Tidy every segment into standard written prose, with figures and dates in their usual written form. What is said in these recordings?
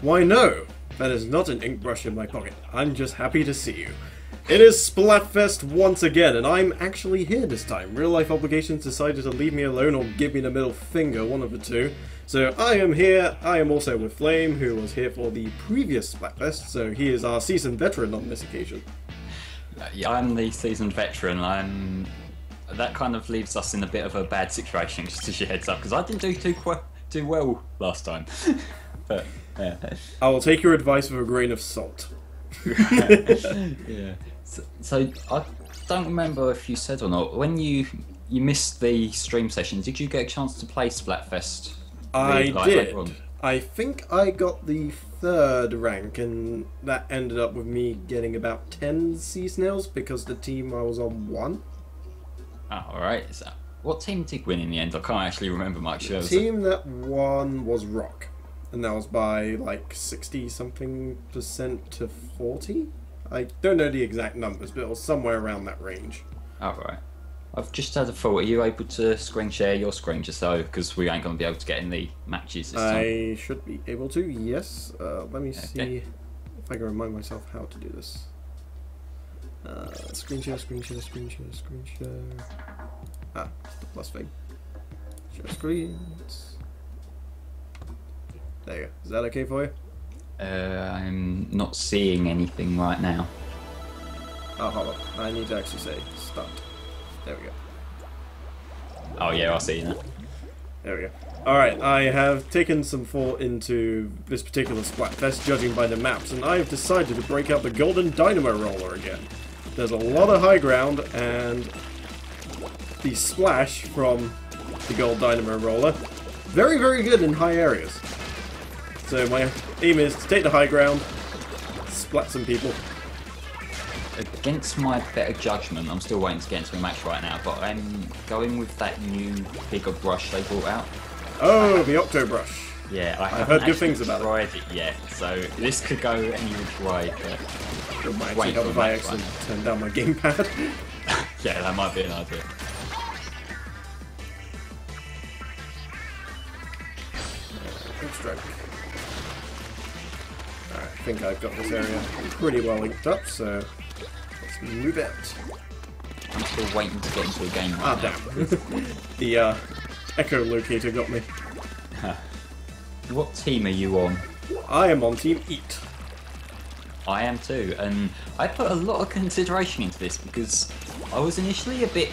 Why no, that is not an ink brush in my pocket. I'm just happy to see you. It is Splatfest once again, and I'm actually here this time. Real life obligations decided to leave me alone or give me the middle finger, one of the two. So I am here. I am also with Flame, who was here for the previous Splatfest, so he is our seasoned veteran on this occasion. Yeah, I'm the seasoned veteran. That kind of leaves us in a bit of a bad situation, just as your heads up, because I didn't do too well last time. But yeah. I will take your advice with a grain of salt. Yeah. So I don't remember if you said or not. When you missed the stream session, did you get a chance to play Splatfest? I did. I think I got the 3rd rank, and that ended up with me getting about 10 sea snails because the team I was on won. Oh, alright. So what team did win in the end? I can't actually remember much. The team that won was Rock, and that was by like 60-something% to 40. I don't know the exact numbers, but it was somewhere around that range. Alright. I've just had a thought. Are you able to screen share your screen just so, because we ain't going to be able to get in the matches this time? I should be able to, yes. Let me see if I can remind myself how to do this. Screen share. Ah, it's the plus thing. Share screens. There you go. Is that okay for you? I'm not seeing anything right now. Oh, hold on. I need to actually say start. There we go. Oh yeah, I see now. There we go. Alright, I have taken some thought into this particular Splatfest, judging by the maps, and I have decided to break out the golden dynamo roller again. There's a lot of high ground, and the splash from the gold dynamo roller, very, very good in high areas. So my aim is to take the high ground, splat some people. Against my better judgment, I'm still waiting to get into a match right now, but I'm going with that new bigger brush they brought out. Oh, the Octo Brush. Yeah, I've heard good things about it. I haven't tried it yet, so this could go any which way. It might actually help if I actually turn down my gamepad. Yeah, that might be an idea. Good stroke. Alright, I think I've got this area pretty well linked up, so let's move it. I'm still waiting to get into a game right Ah, now. damn. The Echo Locator got me. What team are you on? I am on Team Eat. I am too, and I put a lot of consideration into this because I was initially a bit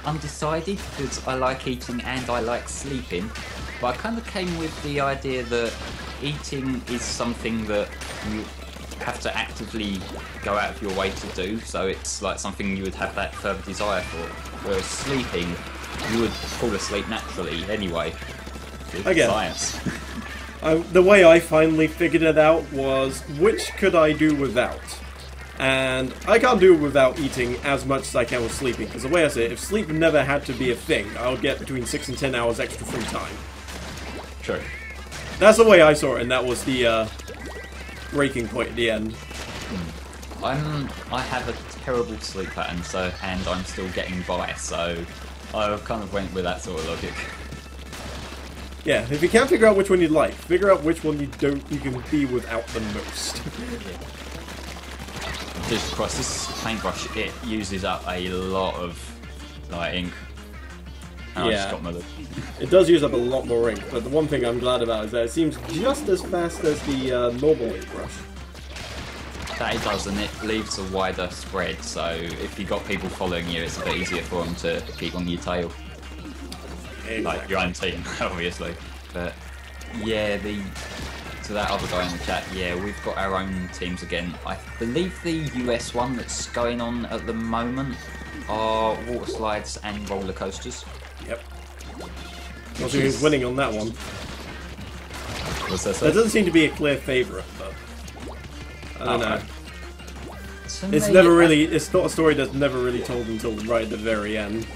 undecided because I like eating and I like sleeping, but I kind of came with the idea that eating is something that you have to actively go out of your way to do, so it's like something you would have that further desire for, whereas sleeping, you would fall asleep naturally anyway. Again. Science. The way I finally figured it out was, which could I do without? And I can't do it without eating as much as I can with sleeping, because the way I say it, if sleep never had to be a thing, I would get between 6 and 10 hours extra free time. True. That's the way I saw it, and that was the breaking point at the end. I have a terrible sleep pattern, and I'm still getting by, so I kind of went with that sort of logic. Yeah, if you can't figure out which one you like, figure out which one you can be without the most. Just across this paintbrush, it uses up a lot of ink. And Yeah. I just got my look. It does use up a lot more ink, but the one thing I'm glad about is that it seems just as fast as the normal ink brush. That it does, and it leaves a wider spread, so if you've got people following you, it's a bit easier for them to keep on your tail. Exactly. Like your own team, obviously. But yeah, to that other guy in the chat, yeah, we've got our own teams again. I believe the US one that's going on at the moment are water slides and roller coasters. Yep. Not sure who's winning on that one. What's that say? There doesn't seem to be a clear favourite, but I don't know. So It's never really. It's not a story that's never really told until right at the very end.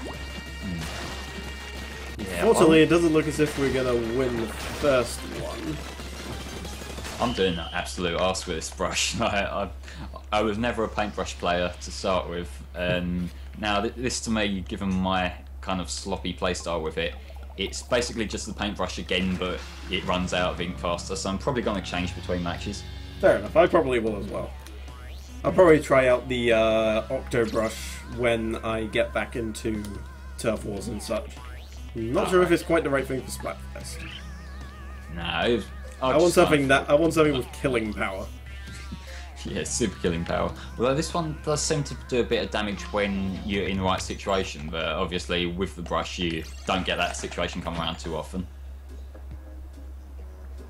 Yeah, Fortunately, it doesn't look as if we're gonna win the first one. I'm doing an absolute arse with this brush. I was never a paintbrush player to start with, and now this to me, given my kind of sloppy playstyle with it, it's basically just the paintbrush again, but it runs out of ink faster, so I'm probably going to change between matches. Fair enough, I probably will as well. I'll probably try out the Octo Brush when I get back into Turf Wars and such. I'm not sure if it's quite the right thing for Splatfest. No, I want something with killing power. Yeah, super killing power. Although this one does seem to do a bit of damage when you're in the right situation, but obviously with the brush you don't get that situation come around too often.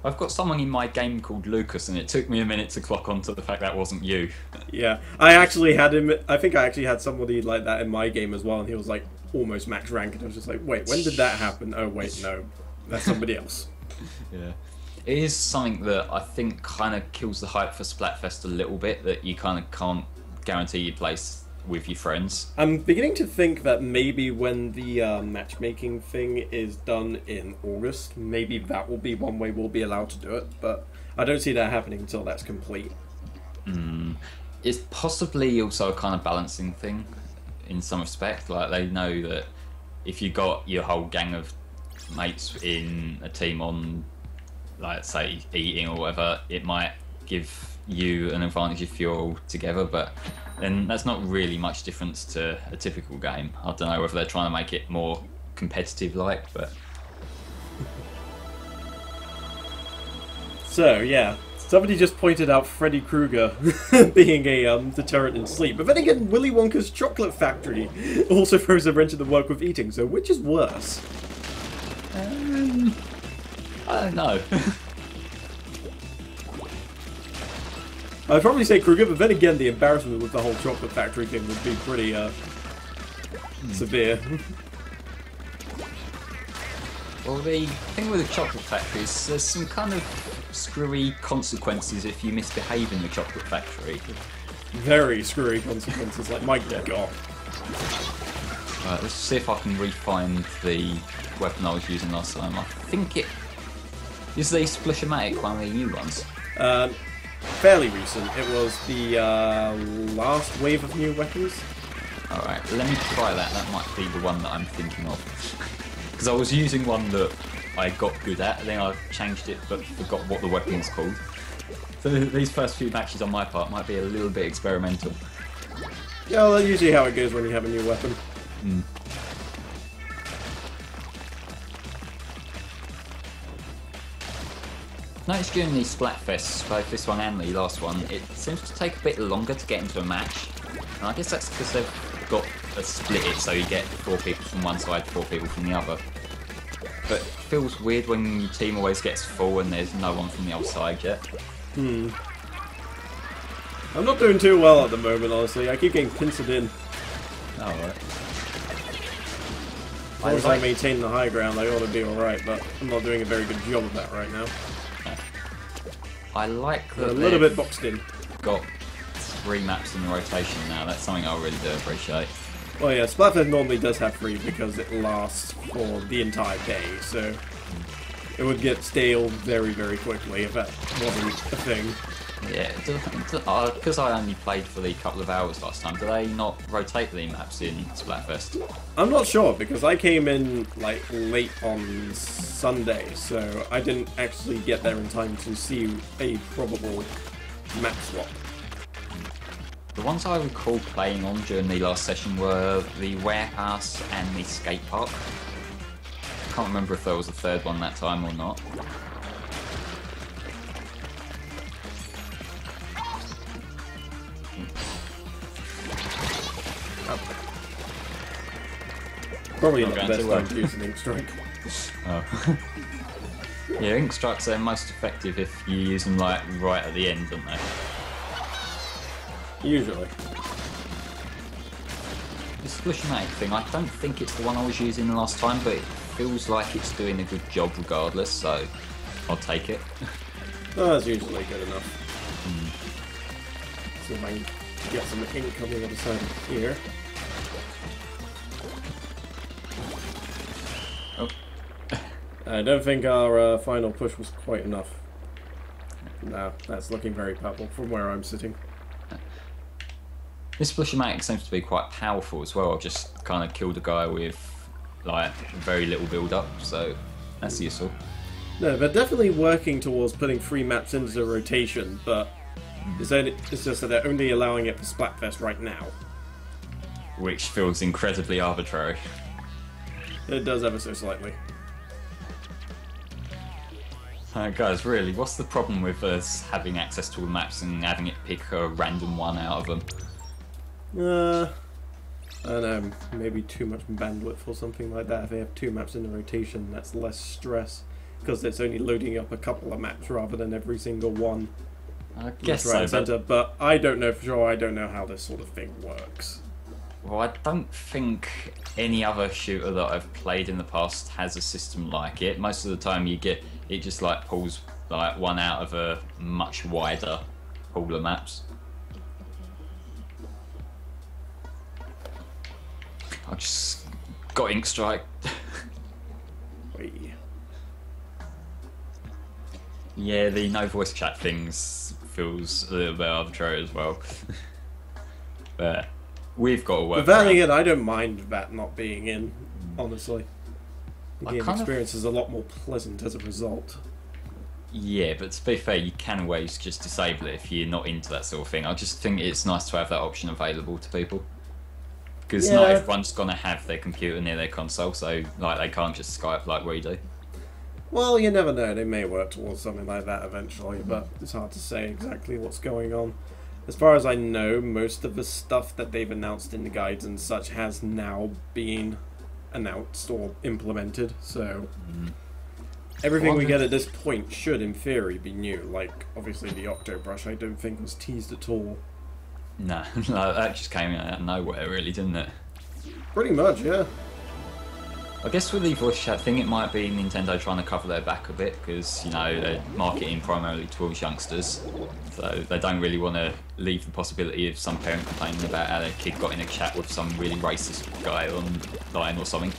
I've got someone in my game called Lucas, and it took me a minute to clock onto the fact that wasn't you. Yeah, I actually had him. I think I actually had somebody like that in my game as well, and he was like almost max rank, and I was just like, wait, when did that happen? Oh wait, no, that's somebody else. Yeah. It is something that I think kind of kills the hype for Splatfest a little bit, that you kind of can't guarantee your place with your friends. I'm beginning to think that maybe when the matchmaking thing is done in August, maybe that will be one way we'll be allowed to do it, but I don't see that happening until that's complete. It's possibly also a kind of balancing thing in some respect. Like, they know that if you got your whole gang of mates in a team on, like, say, eating or whatever, it might give you an advantage if you're all together, but then that's not really much difference to a typical game. I don't know whether they're trying to make it more competitive-like, but... So, yeah, somebody just pointed out Freddy Krueger being a deterrent in sleep, but then again, Willy Wonka's chocolate factory also throws a wrench in the work with eating, so which is worse? I don't know. I'd probably say Kruger, but then again, the embarrassment with the whole chocolate factory thing would be pretty severe. Well, the thing with the chocolate factory is there's some kind of screwy consequences if you misbehave in the chocolate factory. Very screwy consequences, like my god. Right, let's see if I can re-find the weapon I was using last time. I think it is the Splishomatic, one of the new ones. Fairly recent. It was the last wave of new weapons. Alright, let me try that. That might be the one that I'm thinking of. Because I was using one that I got good at, then I changed it but forgot what the weapon was called. So these first few matches on my part might be a little bit experimental. Yeah, well, that's usually how it goes when you have a new weapon. Noticed during these Splatfests, both this one and the last one, it seems to take a bit longer to get into a match. And I guess that's because they've got a split it, so you get 4 people from one side, 4 people from the other. But it feels weird when your team always gets full and there's no one from the other side yet. I'm not doing too well at the moment, honestly. I keep getting pincered in. Alright. As long as I maintain the high ground, I ought to be alright, but I'm not doing a very good job of that right now. I like that a little bit boxed in. Got 3 maps in the rotation now. That's something I really do appreciate. Well, yeah, Splatfest normally does have 3 because it lasts for the entire day, so it would get stale very, very quickly if that wasn't a thing. Yeah, because I only played for the couple of hours last time, do they not rotate the maps in Splatfest? I'm not sure, because I came in like late on Sunday, so I didn't actually get there in time to see a probable map swap. The ones I recall playing on during the last session were the warehouse and the skate park. I can't remember if there was a third one that time or not. Probably not the best time to use an ink strike. Oh. Yeah, ink strikes are most effective if you use them like right at the end, don't they? Usually. The Splishomatic thing, I don't think it's the one I was using last time, but it feels like it's doing a good job regardless, so I'll take it. Oh, that's usually good enough. See if I can get some ink on the other side of here. Oh. I don't think our final push was quite enough. No, that's looking very purple from where I'm sitting. This Splishomatic seems to be quite powerful as well. I've just kind of killed a guy with like very little build up, so that's useful. No, they're definitely working towards putting 3 maps into the rotation, but it's just that they're only allowing it for Splatfest right now. Which feels incredibly arbitrary. It does ever so slightly. Guys, really, what's the problem with us having access to all the maps and having it pick a random one out of them? I don't know, maybe too much bandwidth or something like that. If they have 2 maps in the rotation, that's less stress, because it's only loading up a couple of maps rather than every single one. I guess right so, center, but I don't know for sure. I don't know how this sort of thing works. Well, I don't think any other shooter that I've played in the past has a system like it. Most of the time you get, it just like pulls like one out of a much wider pool of maps. I just got ink strike. Wait. Yeah, the no voice chat things feels a little bit arbitrary as well. But we've got to work. But then again, I don't mind that not being in, honestly. The game experience is a lot more pleasant as a result. Yeah, but to be fair, you can always just disable it if you're not into that sort of thing. I just think it's nice to have that option available to people. Because not everyone's going to have their computer near their console, so like they can't just Skype like we do. Well, you never know. They may work towards something like that eventually, but it's hard to say exactly what's going on. As far as I know, most of the stuff that they've announced in the guides and such has now been announced or implemented, so everything we get at this point should, in theory, be new. Like, obviously the Octobrush I don't think was teased at all. No, that just came out of nowhere, really, didn't it? Pretty much, yeah. I guess with the voice chat thing, it might be Nintendo trying to cover their back a bit because, you know, they're marketing primarily towards youngsters, so they don't really want to leave the possibility of some parent complaining about how their kid got in a chat with some really racist guy online or something.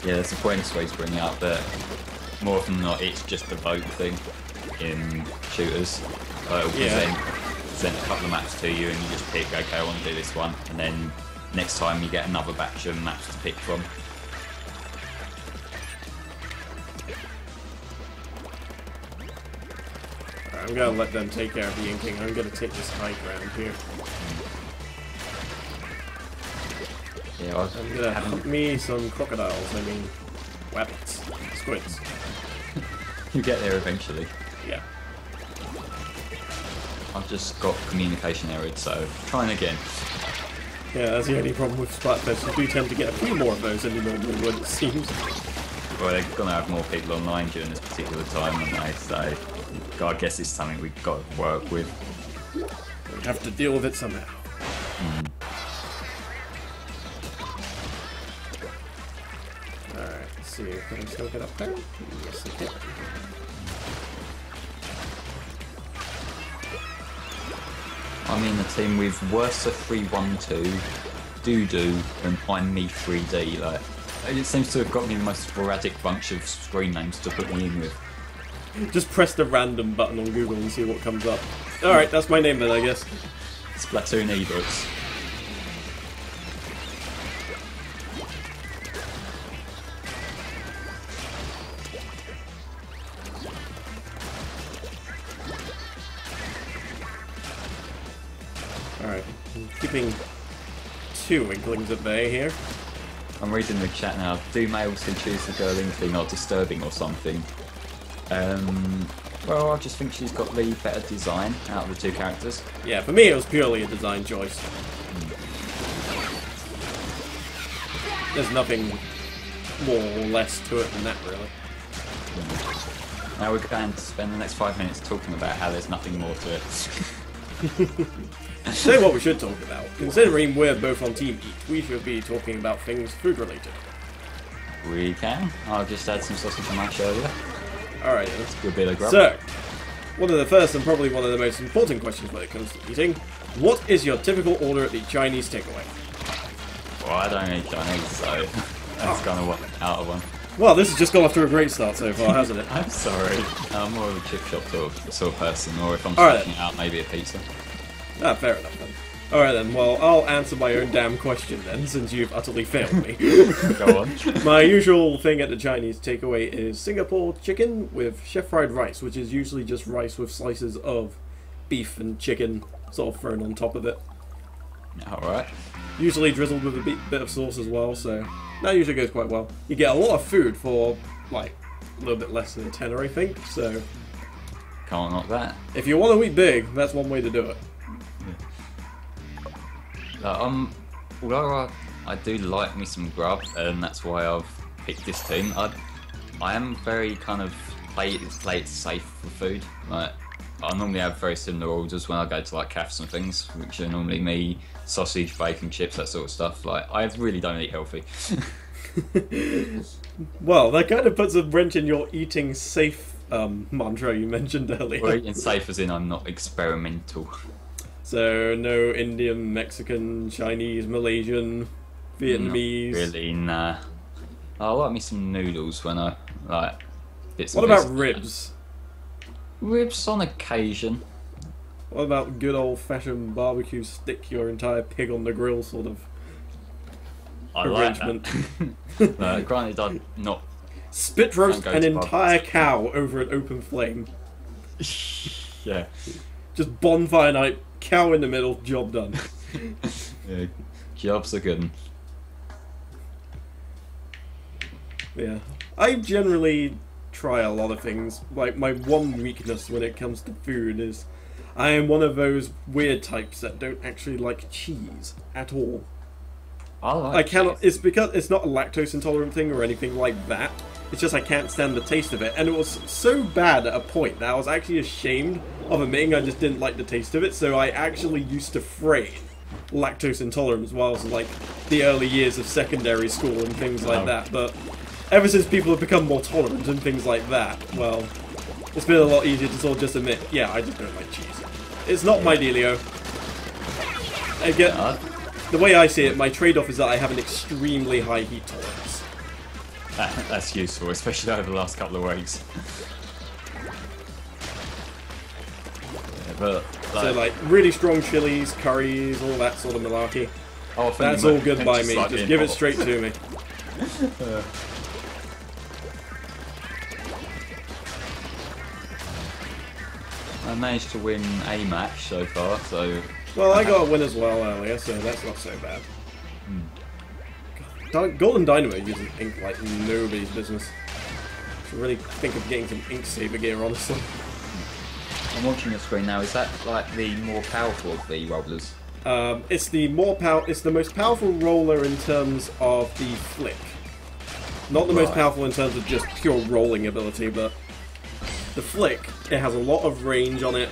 Yeah, there's a point Sway's bringing up that more often than not it's just a vote thing in shooters. It'll present a couple of maps to you and you just pick, okay, I want to do this one, and then next time you get another batch of maps to pick from. Alright, I'm going to let them take care of the inking. I'm going to take this high ground here. Yeah, I'm gonna hunt me some crocodiles, I mean, rabbits, squids. You get there eventually. Yeah. I've just got communication errors, so trying again. Yeah, that's the only problem with Splatfest. You do tend to get a few more of those than you normally would, it seems. Well, they're gonna have more people online during this particular time, aren't they? So I guess it's something we've got to work with. We have to deal with it somehow. Alright, let's see. Can I still get up there? Yes, I can. I'm in the team with Worsa 312, Doo-Doo, and I'm Me 3D. Like, it seems to have got me the most sporadic bunch of screen names to put me in with. Just press the random button on Google and see what comes up. Alright, that's my name then, I guess. Splatoon ebooks. Alright, I'm keeping 2 Inklings at bay here. I'm reading the chat now. Do males who choose the girl Inkling not disturbing or something? Well, I just think she's got the better design out of the 2 characters. Yeah, for me it was purely a design choice. There's nothing more or less to it than that, really. Now we're going to spend the next 5 minutes talking about how there's nothing more to it. Tell you what we should talk about. Considering we're both on Team Eat, we should be talking about things food related. We can. I'll just add some sausage and mash earlier. Alright, That's a good bit of grub. So, one of the first and probably one of the most important questions when it comes to eating. What is your typical order at the Chinese takeaway? Well, I don't eat Chinese, so that's kind of out of one. Well, this has just got off to a great start so far, hasn't it? I'm sorry. I'm more of a chip shop sort of person, or if I'm Alright. switching out, maybe a pizza. Ah, fair enough then. Alright then, well, I'll answer my own damn question then, since you've utterly failed me. Go on. My usual thing at the Chinese takeaway is Singapore chicken with chef-fried rice, which is usually just rice with slices of beef and chicken sort of thrown on top of it. Alright. Usually drizzled with a bit of sauce as well, so that usually goes quite well. You get a lot of food for, like, a little bit less than a tenner, I think, so Can't knock that. if you want to eat big, that's one way to do it. Although I do like me some grub, and that's why I've picked this team. I am very kind of play it safe for food. Like, I normally have very similar orders when I go to like cafes and things, which are normally me, sausage, bacon, chips, that sort of stuff. Like, I really don't eat healthy. Well, that kind of puts a wrench in your eating safe mantra you mentioned earlier. Well, eating safe as in I'm not experimental. So, no Indian, Mexican, Chinese, Malaysian, Vietnamese. Not really, nah. I like me some noodles when I like bits and What about pieces. ribs? Ribs on occasion. What about good old-fashioned barbecue stick your entire pig on the grill sort of I like arrangement? that. Granted, I'm not. Spit roast Go an to entire cow over an open flame. Yeah. Just bonfire night, cow in the middle, job done. Yeah. Jobs are good. Yeah. I generally try a lot of things. Like, my one weakness when it comes to food is I am one of those weird types that don't actually like cheese at all. I cannot. cheese. It's because it's not a lactose intolerant thing or anything like that. It's just I can't stand the taste of it, and it was so bad at a point that I was actually ashamed of admitting I just didn't like the taste of it. So I actually used to feign lactose intolerance while I was like the early years of secondary school and things like that. But ever since people have become more tolerant and things like that, well, it's been a lot easier to sort of just admit, yeah, I just don't like cheese. It's not my dealio. Again, the way I see it, my trade-off is that I have an extremely high heat tolerance. That's useful, especially over the last couple of weeks. Yeah, but So like really strong chilies, curries, all that sort of malarkey. oh, I think That's you all meant good by just me. like Just being give it hot. straight to me. I managed to win a match so far, so Well, I got a win as well earlier, so that's not so bad. God, Golden Dynamo uses ink like nobody's business. Should really think of getting some ink saber gear, honestly. I'm watching your screen now. Is that like the more powerful of the rollers? It's the most powerful roller in terms of the flick. Not the most Right. powerful in terms of just pure rolling ability, but the flick, it has a lot of range on it.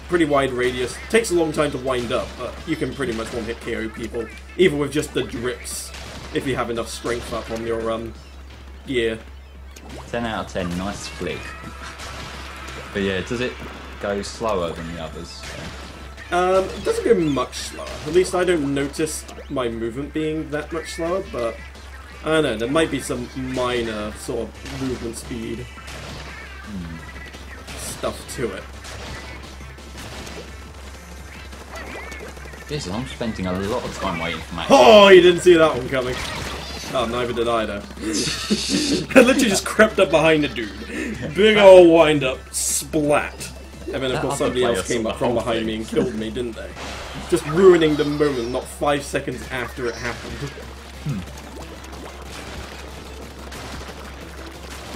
Pretty wide radius. Takes a long time to wind up, but you can pretty much one-hit KO people, even with just the drips, if you have enough strength up on your gear. 10 out of 10, nice flick. But yeah, does it go slower than the others? It doesn't go much slower. At least I don't notice my movement being that much slower, but I don't know, there might be some minor sort of movement speed stuff to it. Jesus, I'm spending a lot of time waiting for matches. Oh, you didn't see that one coming. Oh, neither did I, though. I literally just crept up behind the dude. Big ol' wind up, splat. And then, of That course, other somebody player else came saw up the from whole behind thing. me and killed me, didn't they? Just ruining the moment, not 5 seconds after it happened.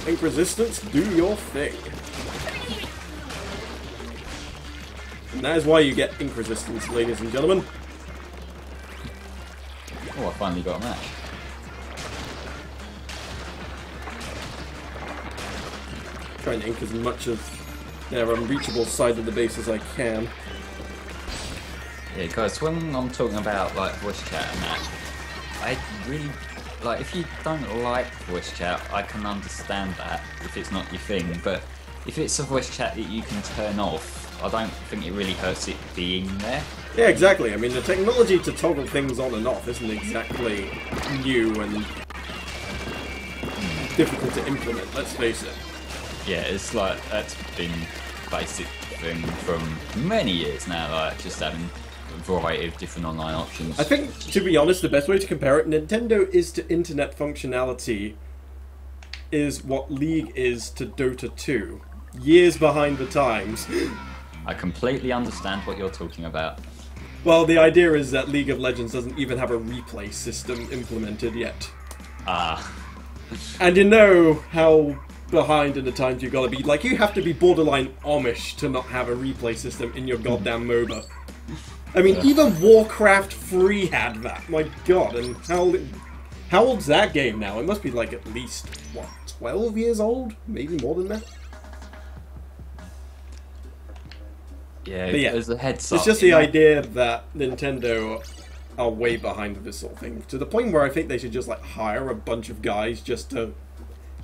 Ink resistance, do your thing. And that is why you get ink resistance, ladies and gentlemen. Oh, I finally got a match. Trying to ink as much of their unreachable side of the base as I can. Yeah, guys, when I'm talking about like voice chat and that, I really like if you don't like voice chat, I can understand that if it's not your thing. But if it's a voice chat that you can turn off, I don't think it really hurts it being there. Yeah, exactly. I mean, the technology to toggle things on and off isn't exactly new, and difficult to implement, let's face it. Yeah, it's like, that's been basic thing from many years now, like just having a variety of different online options. I think, to be honest, the best way to compare it, Nintendo is to internet functionality is what League is to Dota 2. Years behind the times. I completely understand what you're talking about. Well, the idea is that League of Legends doesn't even have a replay system implemented yet. Ah. And you know how behind in the times you've got to be. Like, you have to be borderline Amish to not have a replay system in your goddamn MOBA. I mean, even Warcraft 3 had that. My god, and how old's that game now? It must be like at least, what, 12 years old? Maybe more than that? Yeah, But yeah, there's a heads up. it's just the idea that Nintendo are way behind with this sort of thing. To the point where I think they should just like hire a bunch of guys just to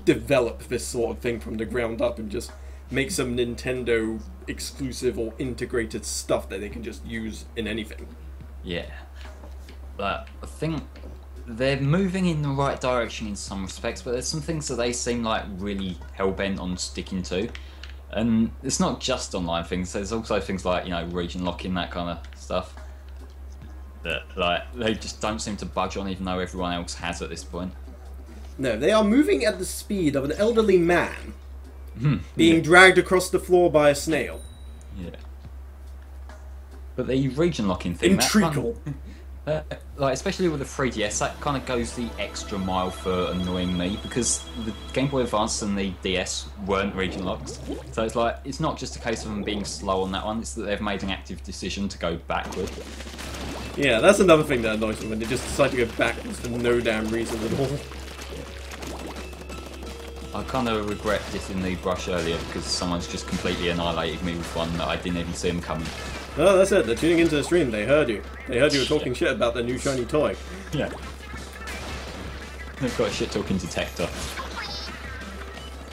develop this sort of thing from the ground up and just make some Nintendo exclusive or integrated stuff that they can just use in anything. Yeah. But I think they're moving in the right direction in some respects, but there's some things that they seem like really hell-bent on sticking to. And it's not just online things, there's also things like, you know, region locking, that kind of stuff. That, like, they just don't seem to budge on, even though everyone else has at this point. No, they are moving at the speed of an elderly man being dragged across the floor by a snail. Yeah. But the region locking thing... In treacle. Like, especially with the 3DS, that kind of goes the extra mile for annoying me, because the Game Boy Advance and the DS weren't region locked. So it's like, it's not just a case of them being slow on that one, it's that they've made an active decision to go backward. Yeah, that's another thing that annoys me, when they just decide to go backwards for no damn reason at all. I kind of regret dissing the brush earlier, because someone's just completely annihilated me with one that I didn't even see them coming. Oh, that's it. They're tuning into the stream. They heard you. They heard you were talking shit about their new shiny toy. Yeah. They've got a shit-talking detector.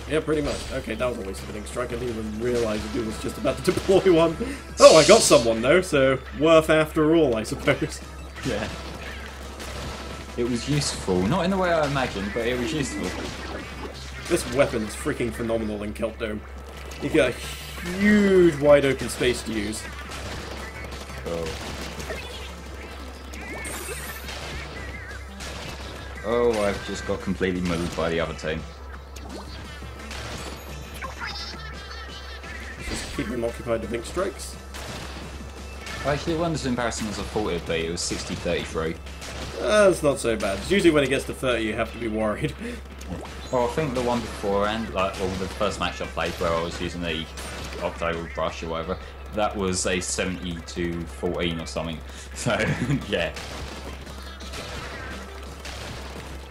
Yeah, pretty much. Okay, that was a waste of an ink strike. I didn't even realise the dude was just about to deploy one. Oh, I got someone, though, so worth after all, I suppose. Yeah. It was useful. Not in the way I imagined, but it was useful. This weapon is freaking phenomenal in Kelp Dome. You get a huge wide open space to use. Oh, I've just got completely moved by the other team. Just keep them occupied with ink strikes. Actually, it wasn't as embarrassing as I thought it would be. It was 60-33. That's not so bad. It's usually when it gets to 30 you have to be worried. Well, I think the one beforehand, like, well, the first match I played where I was using the Octo brush or whatever, that was a 70-14 or something. So, yeah.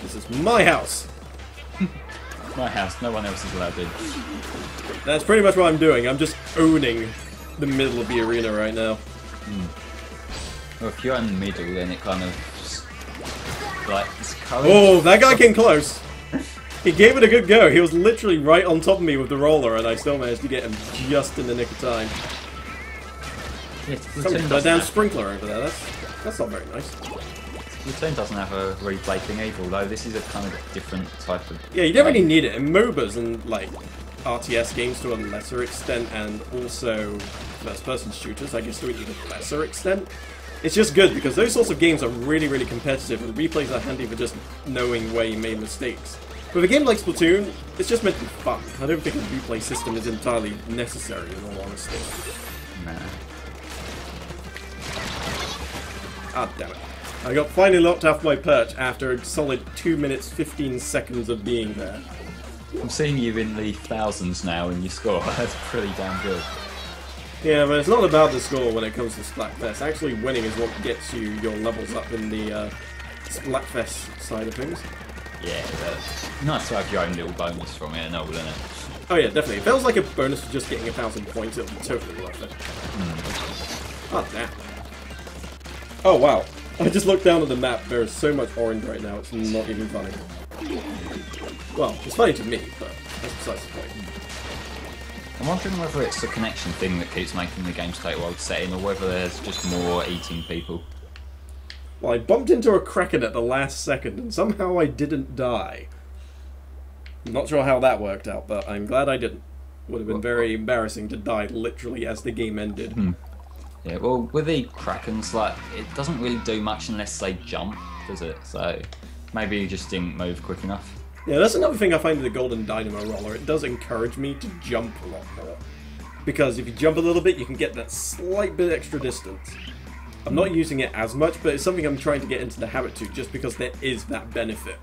This is my house. My house, no one else is allowed in. That's pretty much what I'm doing. I'm just owning the middle of the arena right now. Well, if you're in the middle, then it kind of just, like, it's oh, that guy came close. He gave it a good go. He was literally right on top of me with the roller, and I still managed to get him just in the nick of time. Yeah, a damn sprinkler over there. That's not very nice. Splatoon doesn't have a replay thing either, although this is a kind of different type of... Yeah, you don't really need it. In MOBAs and, like, RTS games to a lesser extent, and also first-person shooters, I guess, to an even lesser extent. It's just good, because those sorts of games are really, really competitive, and replays are handy for just knowing where you made mistakes. With a game like Splatoon, it's just meant to be fun. I don't think a replay system is entirely necessary, in all honesty. Nah. Ah, damn it. I got finally locked off my perch after a solid 2 minutes 15 seconds of being there. I'm seeing you in the thousands now in your score. That's pretty damn good. Yeah, but it's not about the score when it comes to Splatfest. Actually, winning is what gets you your levels up in the Splatfest side of things. Yeah, that's nice to have your own little bonus from it, no, isn't it? Oh yeah, definitely. If it was like a bonus for just getting 1,000 points, it would be totally worth it. Oh, damn. Oh, wow. I just looked down at the map. There is so much orange right now, it's not even funny. Well, it's funny to me, but that's besides the point. I'm wondering whether it's the connection thing that keeps making the game state world setting, or whether there's just more eating people. Well, I bumped into a Kraken at the last second, and somehow I didn't die. Not sure how that worked out, but I'm glad I didn't. Would have been very embarrassing to die literally as the game ended. Yeah, well, with the Krakens, like, it doesn't really do much unless they jump, does it? So maybe you just didn't move quick enough. Yeah, that's another thing I find with the Golden Dynamo Roller. It does encourage me to jump a lot more. Because if you jump a little bit, you can get that slight bit extra distance. I'm not using it as much, but it's something I'm trying to get into the habit to, just because there is that benefit.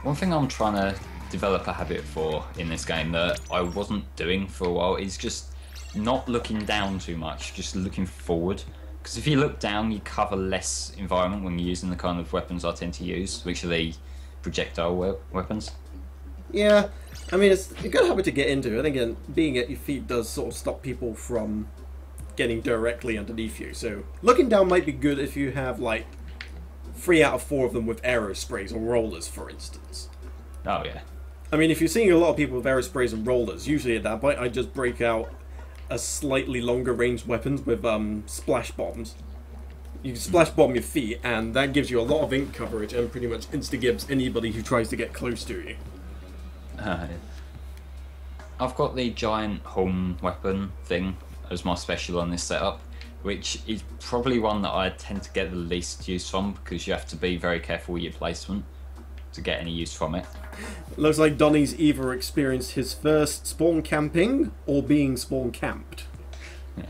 One thing I'm trying to develop a habit for in this game that I wasn't doing for a while is just not looking down too much, just looking forward. Because if you look down, you cover less environment when you're using the kind of weapons I tend to use, which are the projectile weapons. Yeah, I mean, it's a good habit to get into. And again, being at your feet does sort of stop people from getting directly underneath you. So looking down might be good if you have, like, 3 out of 4 of them with arrow sprays or rollers, for instance. Oh, yeah. I mean, if you're seeing a lot of people with arrow sprays and rollers, usually at that point I just break out a slightly longer ranged weapons with splash bombs. You can splash bomb your feet, and that gives you a lot of ink coverage and pretty much insta-gibs anybody who tries to get close to you. Yeah. I've got the giant horn weapon thing as my special on this setup, which is probably one that I tend to get the least use from, because you have to be very careful with your placement to get any use from it. Looks like Donnie's either experienced his first spawn camping or being spawn camped. Yeah.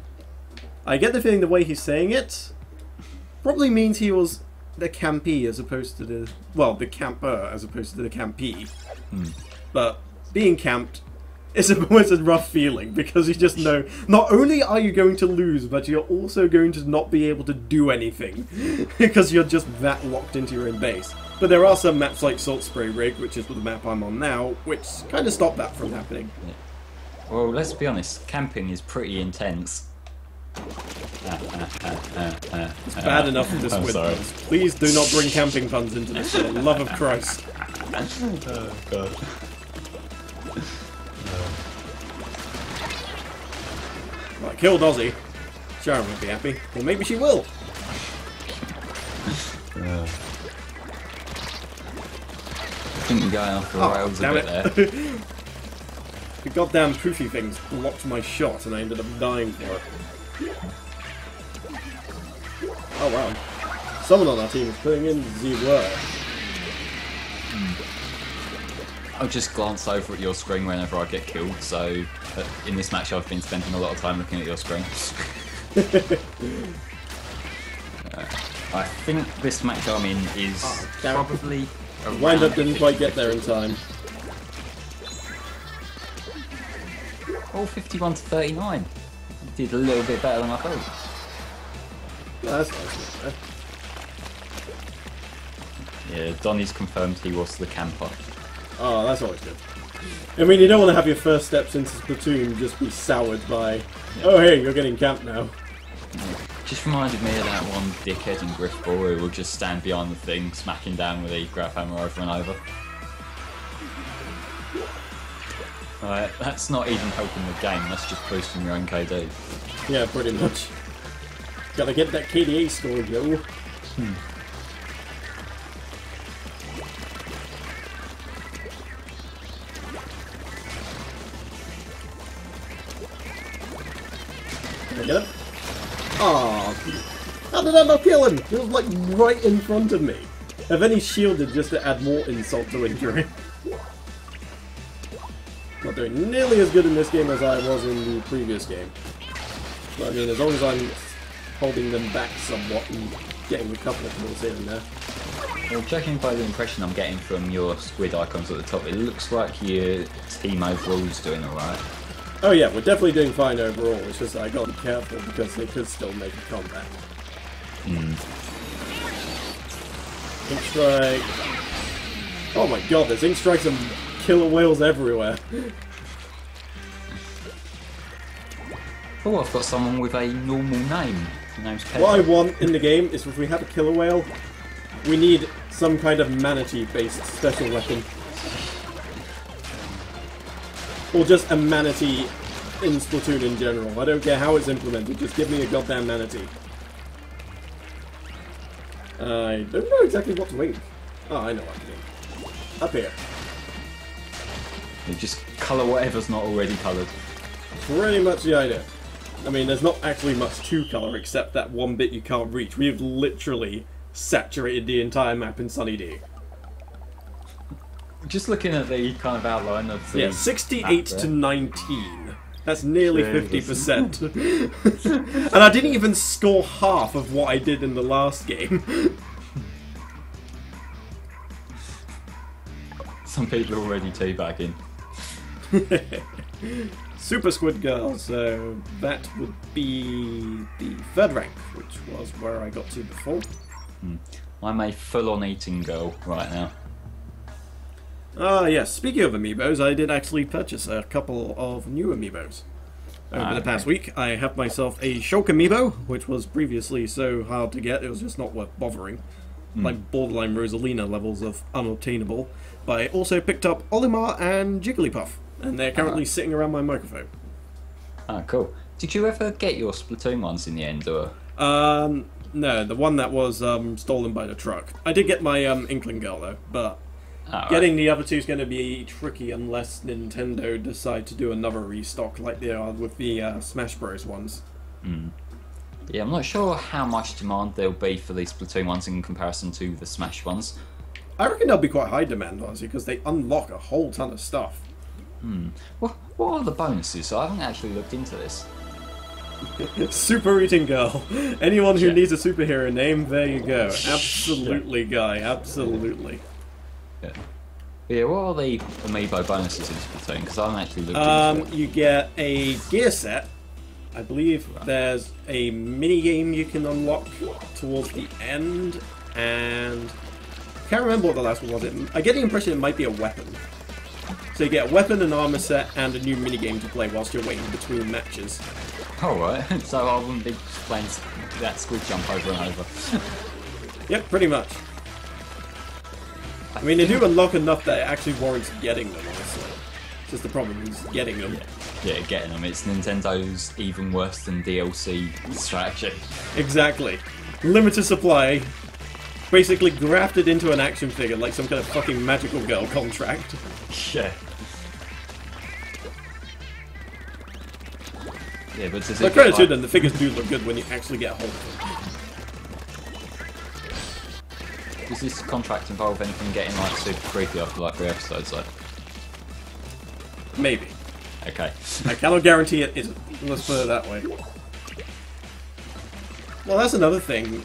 I get the feeling the way he's saying it probably means he was the campee as opposed to the... well, the camper as opposed to the campee. But being camped is always a rough feeling, because you just know not only are you going to lose, but you're also going to not be able to do anything because you're just that locked into your own base. But there are some maps like Salt Spray Rig, which is the map I'm on now, which kind of stop that from happening. Yeah. Well, let's be honest, camping is pretty intense. It's bad enough with this with sorry. puns. Please do not bring camping puns into this, for the love of Christ. Oh, God. Right, killed Ozzy. Sharon won't be happy. Or maybe she will. I think you're going off the rails a bit there. The goddamn poofy things blocked my shot and I ended up dying for it. Oh wow. Someone on our team is putting in the work. I'll just glance over at your screen whenever I get killed, so in this match I've been spending a lot of time looking at your screen. I think this match I'm in is probably... Wind up didn't quite get there in time. Oh, 51 to 39. Did a little bit better than I thought. No, that's nice. Yeah, Donnie's confirmed he was the camper. Oh, that's always good. I mean, you don't want to have your first steps into Splatoon just be soured by, oh hey, you're getting camped now. Just reminded me of that one dickhead in Griffball who will just stand behind the thing, smacking down with a grab hammer over and over. Alright, that's not even helping the game, that's just boosting your own KD. Yeah, pretty much. Gotta get that KDA score, yo. Can I get him? Aww. How did I not kill him? He was like right in front of me. And then he shielded just to add more insult to injury. Not doing nearly as good in this game as I was in the previous game. But I mean, as long as I'm holding them back somewhat and getting a couple of kills here and there. Well, judging by the impression I'm getting from your squid icons at the top, it looks like your team overall is doing alright. Oh yeah, we're definitely doing fine overall. It's just I gotta be careful because they could still make a comeback. Ink strike. Oh my god, there's ink strikes and killer whales everywhere. Oh, I've got someone with a normal name. His name's Pedro. What I want in the game is if we have a killer whale, we need some kind of manatee-based special weapon. Or just a manatee in Splatoon in general. I don't care how it's implemented, just give me a goddamn manatee. I don't know exactly what to ink. Oh, I know what to do. Up here. You just colour whatever's not already coloured. Pretty much the idea. I mean, there's not actually much to colour except that one bit you can't reach. We've literally saturated the entire map in Sunny D. Just looking at the kind of outline of the 68 to 19. That's nearly 50%. And I didn't even score half of what I did in the last game. Some people are already teabagging. Super Squid Girl, so that would be the third rank, which was where I got to before. I'm a full-on eating girl right now. Ah, yes. Speaking of Amiibos, I did actually purchase a couple of new Amiibos. Over the past week, I have myself a Shulk Amiibo, which was previously so hard to get, it was just not worth bothering. Like borderline Rosalina levels of unobtainable. But I also picked up Olimar and Jigglypuff, and they're currently sitting around my microphone. Ah, cool. Did you ever get your Splatoon ones in the end, or...? No, the one that was stolen by the truck. I did get my Inkling Girl, though, but... getting the other two is going to be tricky unless Nintendo decide to do another restock like they are with the Smash Bros. Ones. Yeah, I'm not sure how much demand there'll be for these Splatoon ones in comparison to the Smash ones. I reckon there'll be quite high demand, honestly, because they unlock a whole ton of stuff. What are the bonuses? I haven't actually looked into this. Super Eating Girl. Anyone who needs a superhero name, there you go. Absolutely, Guy. Absolutely. Yeah, what are the Amiibo bonuses in Splatoon? Because I haven't actually looked into it. You get a gear set. I believe there's a mini game you can unlock towards the end, and I can't remember what the last one was. I get the impression it might be a weapon. So you get a weapon, an armor set, and a new mini game to play whilst you're waiting between matches. Alright, so I wouldn't be playing that squid jump over and over. Yep, pretty much. I mean, they do unlock enough that it actually warrants getting them, honestly. Just the problem is getting them. Yeah, getting them. It's Nintendo's even worse than DLC strategy. Exactly. Limited supply, basically grafted into an action figure like some kind of fucking magical girl contract. Yeah. Yeah, but But credit to them, the figures do look good when you actually get a hold of them. Does this contract involve anything getting like super creepy after like 3 episodes though? Maybe. Okay. I cannot guarantee it isn't. Let's put it that way. Well, that's another thing.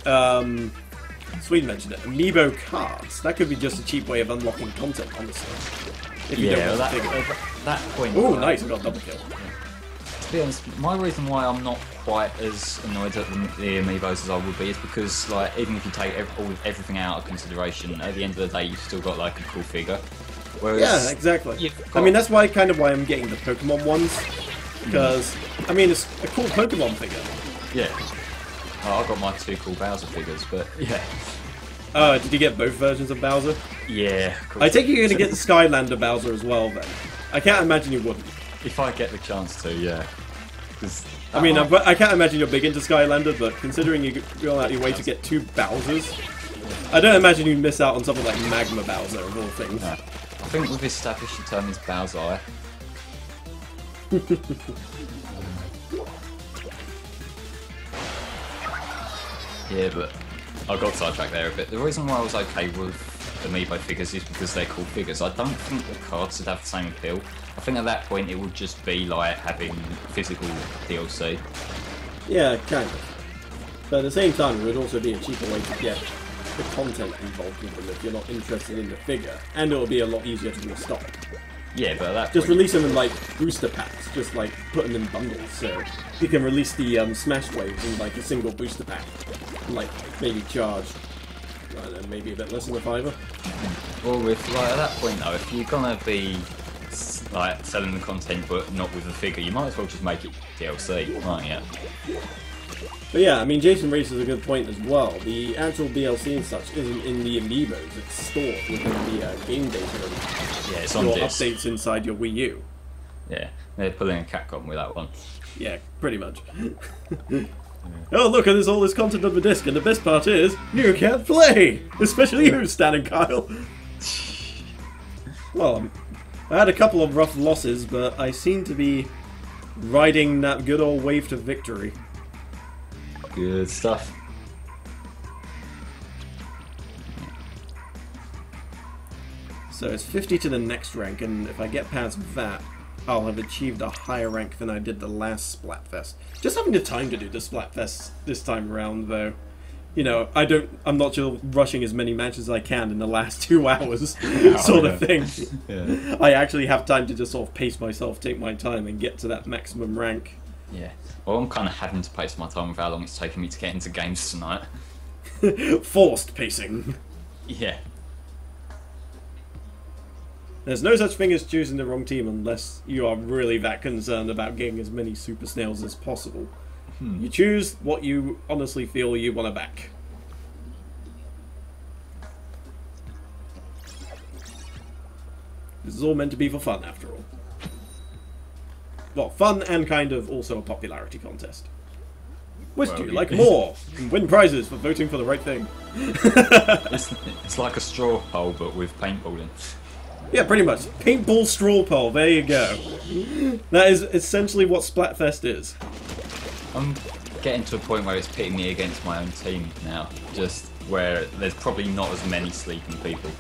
Sweden mentioned it. Amiibo cards. That could be just a cheap way of unlocking content, honestly. If you don't want to figure. That point. Oh, nice! I got a double kill. To be honest, my reason why I'm not quite as annoyed at the Amiibos as I would be is because, like, even if you take everything out of consideration, at the end of the day, you've still got like a cool figure. Whereas yeah, exactly. I mean, that's why why I'm getting the Pokemon ones, because I mean, it's a cool Pokemon figure. Yeah. Oh, I got my 2 cool Bowser figures, but yeah. Did you get both versions of Bowser? Yeah. I take it you're going to get the Skylander Bowser as well, then. I can't imagine you wouldn't. If I get the chance to, yeah. I mean, I can't imagine you're big into Skylander, but considering you go out your way to get 2 Bowsers, I don't imagine you'd miss out on something like Magma Bowser of all things. No. I think we've established the term is Bowser. Yeah, but I got sidetracked there a bit. The reason why I was okay with Amiibo figures is because they're cool figures. I don't think the cards would have the same appeal. I think at that point it would just be like having physical DLC. Yeah, kind of. But at the same time, it would also be a cheaper way to get the content involved with them if you're not interested in the figure, and it will be a lot easier to restock. Yeah, but at that just release them in like booster packs, just like put them in bundles, so you can release the Smash Waves in like a single booster pack, and, like maybe charge, I don't know, maybe a bit less than $5. Well, if like at that point though, if you're gonna be like selling the content but not with the figure, you might as well just make it DLC, right? Yeah. But yeah, I mean, Jason raises a good point as well. The actual DLC and such isn't in the Amiibos, it's stored within the game data. Yeah, it's on your disc. Updates inside your Wii U. Yeah, they're pulling a Capcom with that one. Yeah, pretty much. Oh, look at all this content on the disc, and the best part is, you can't play! Especially you, Stan and Kyle. Well, I had a couple of rough losses, but I seem to be riding that good old wave to victory. Good stuff. So it's 50 to the next rank, and if I get past that, I'll have achieved a higher rank than I did the last Splatfest. Just having the time to do the Splatfest this time around, though. You know, I'm not just rushing as many matches as I can in the last 2 hours, sort of thing. Yeah. I actually have time to just sort of pace myself, take my time, and get to that maximum rank. Yeah. Well, I'm kind of having to pace my time with how long it's taking me to get into games tonight. Forced pacing. Yeah. There's no such thing as choosing the wrong team unless you are really that concerned about getting as many super snails as possible. You choose what you honestly feel you want to back. This is all meant to be for fun, after all. Well, fun and kind of also a popularity contest. Which do you like more? Win prizes for voting for the right thing. It's like a straw poll, but with paintballing. Yeah, pretty much. Paintball straw poll, there you go. That is essentially what Splatfest is. I'm getting to a point where it's pitting me against my own team now, just where there's probably not as many sleeping people.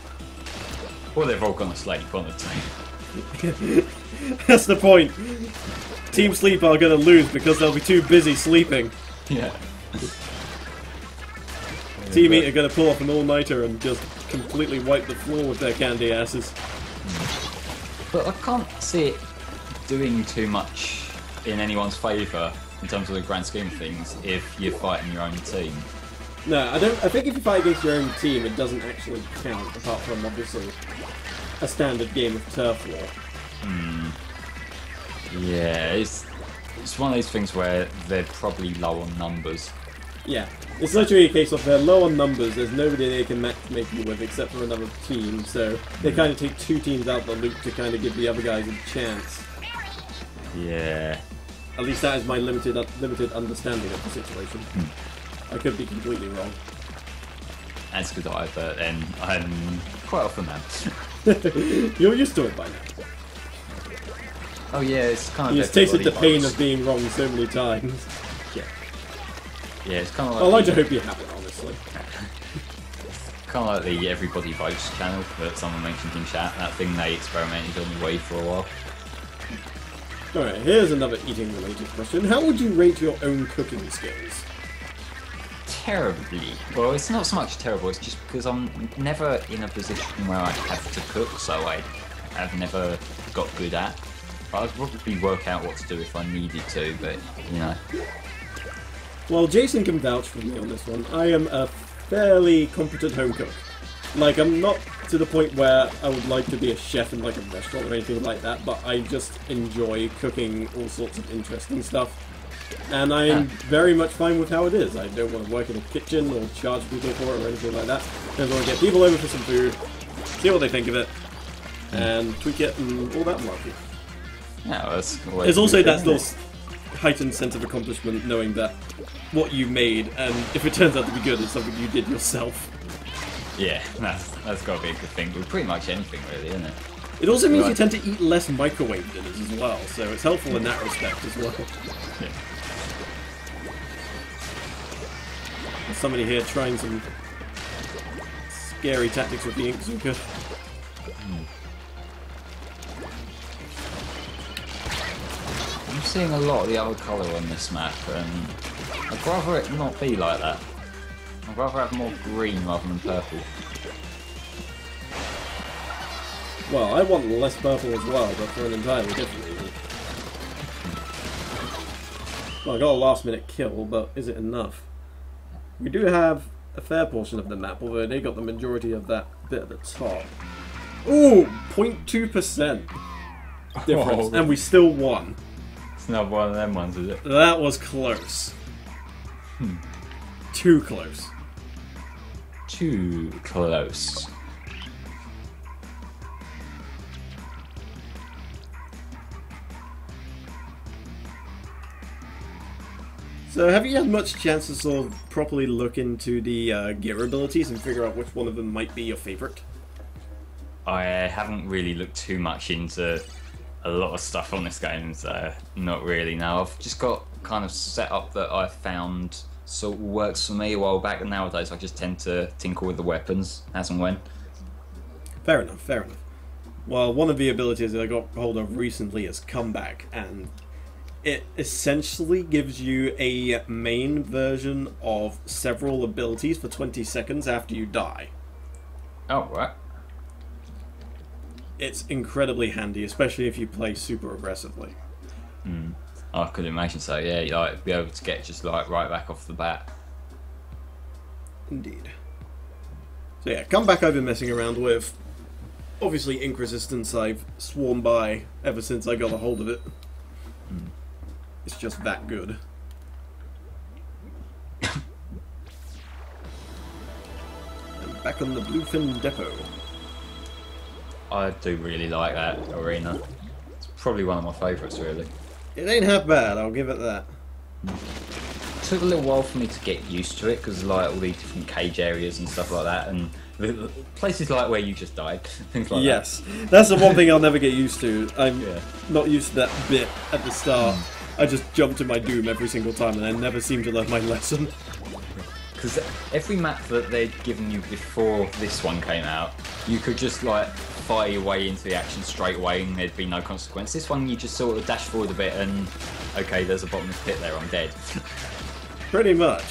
Or they've all gone to sleep, one of the two. That's the point. Team Sleep are going to lose because they'll be too busy sleeping. Yeah. Team Eat are going to pull off an all-nighter and just completely wipe the floor with their candy asses. But I can't see it doing too much in anyone's favour in terms of the grand scheme of things if you're fighting your own team. No, I don't. I think if you fight against your own team, it doesn't actually count, apart from obviously a standard game of turf war. Yeah, it's one of those things where they're probably low on numbers. Yeah, it's literally a case of they're low on numbers. There's nobody they can matchmake you with except for another team, so they kind of take 2 teams out of the loop to kind of give the other guys a chance. Yeah. At least that is my limited understanding of the situation. I could be completely wrong. As could I, but then I'm quite often that. You're used to it by now. Oh yeah, it's kind of. You've tasted the pain of being wrong so many times. Yeah. Yeah, it's kind of like. I like to hope you have it, honestly. Kind of like the Everybody Votes channel that someone mentioned in chat. That thing they experimented on the way for a while. Alright, here's another eating related question. How would you rate your own cooking skills? Terribly. Well, it's not so much terrible, it's just because I'm never in a position where I have to cook, so I have never got good at. But I'd probably work out what to do if I needed to, but, you know. Well, Jason can vouch for me on this one. I am a fairly competent home cook. Like, I'm not to the point where I would like to be a chef in like a restaurant or anything like that, but I just enjoy cooking all sorts of interesting stuff. And I'm very much fine with how it is. I don't want to work in a kitchen or charge people for it or anything like that. I just want to get people over for some food, see what they think of it, and tweak it and all that malarkey. Yeah, that's There's also that little heightened sense of accomplishment knowing that what you made, and if it turns out to be good, it's something you did yourself. Yeah, that's got to be a good thing with pretty much anything, really, isn't it? It also means you tend to eat less microwave dinners as well, so it's helpful in that respect as well. Yeah. There's somebody here trying some scary tactics with the ink zuka. I'm seeing a lot of the other colour on this map, and I'd rather it not be like that. I'd rather have more green rather than purple. Well, I want less purple as well, but for an entirely different reason. Well, I got a last minute kill, but is it enough? We do have a fair portion of the map, although they got the majority of that bit at the top. Ooh! 0.2% difference, and we still won. It's not one of them ones, is it? That was close. Too close. Too close. So, have you had much chance to sort of properly look into the gear abilities and figure out which one of them might be your favourite? I haven't really looked too much into a lot of stuff on this game, so not really. Now I've just got kind of set up that I found sort of works for me a while back, and nowadays I just tend to tinker with the weapons as and when. Fair enough, fair enough. Well, one of the abilities that I got hold of recently is Comeback, and it essentially gives you a main version of several abilities for 20 seconds after you die. Oh, right. It's incredibly handy, especially if you play super aggressively. I could imagine so, yeah, like be able to get just like right back off the bat. Indeed. So yeah, Comeback I've been messing around with. Obviously Ink Resistance I've sworn by ever since I got a hold of it. It's just that good. And back on the Bluefin Depot. I do really like that arena. It's probably one of my favourites, really. It ain't half bad, I'll give it that. It took a little while for me to get used to it, because like all the different cage areas and stuff like that, and the places like where you just died, things like that. Yes, that's the one thing I'll never get used to. I'm not used to that bit at the start. I just jump to my doom every single time, and I never seem to learn my lesson. Because every map that they'd given you before this one came out, you could just like fire your way into the action straight away and there'd be no consequence. This one you just sort of dash forward a bit and okay, there's a bottomless pit there, I'm dead. Pretty much.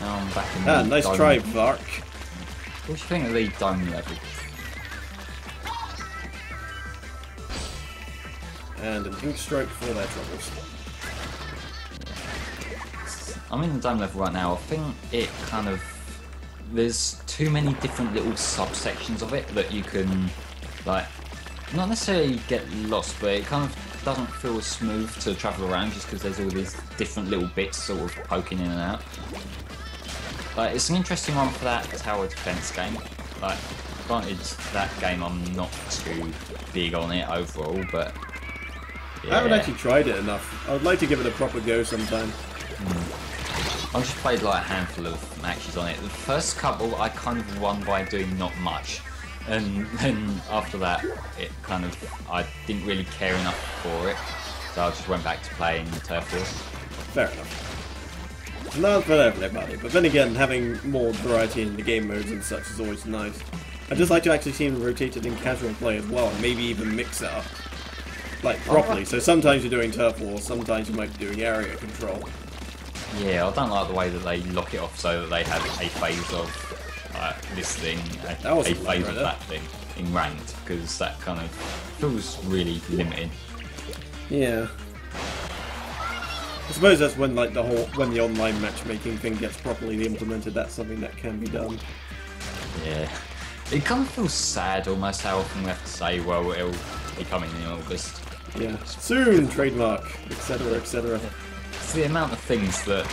Now I'm back in the nice dome. try, Vark. What do you think of the dome level? And an ink stroke for their troubles. I'm in the dome level right now. I think it kind of... There's too many different little subsections of it that you can, like, not necessarily get lost, but it kind of doesn't feel as smooth to travel around just because there's all these different little bits sort of poking in and out. Like, it's an interesting one for that tower defense game. Like, granted, that game I'm not too big on it overall, but yeah. I haven't actually tried it enough. I would like to give it a proper go sometime. I've just played like a handful of matches on it. The first couple I kind of won by doing not much, and then after that it kind of, I didn't really care enough for it, so I just went back to playing Turf Wars. Fair enough. Not for everybody, but then again, having more variety in the game modes and such is always nice. I'd just like to actually see them rotated in casual play as well, and maybe even mix it up. Like, properly. So sometimes you're doing Turf Wars, sometimes you might be doing area control. Yeah, I don't like the way that they lock it off so that they have a phase of this thing, a phase of that thing in ranked, because that kind of feels really limiting. Yeah. I suppose that's when like when the online matchmaking thing gets properly implemented, that's something that can be done. Yeah. It kind of feels sad almost how often we have to say, well, it'll be coming in August. Yeah. Soon, trademark, etc, etc. It's the amount of things that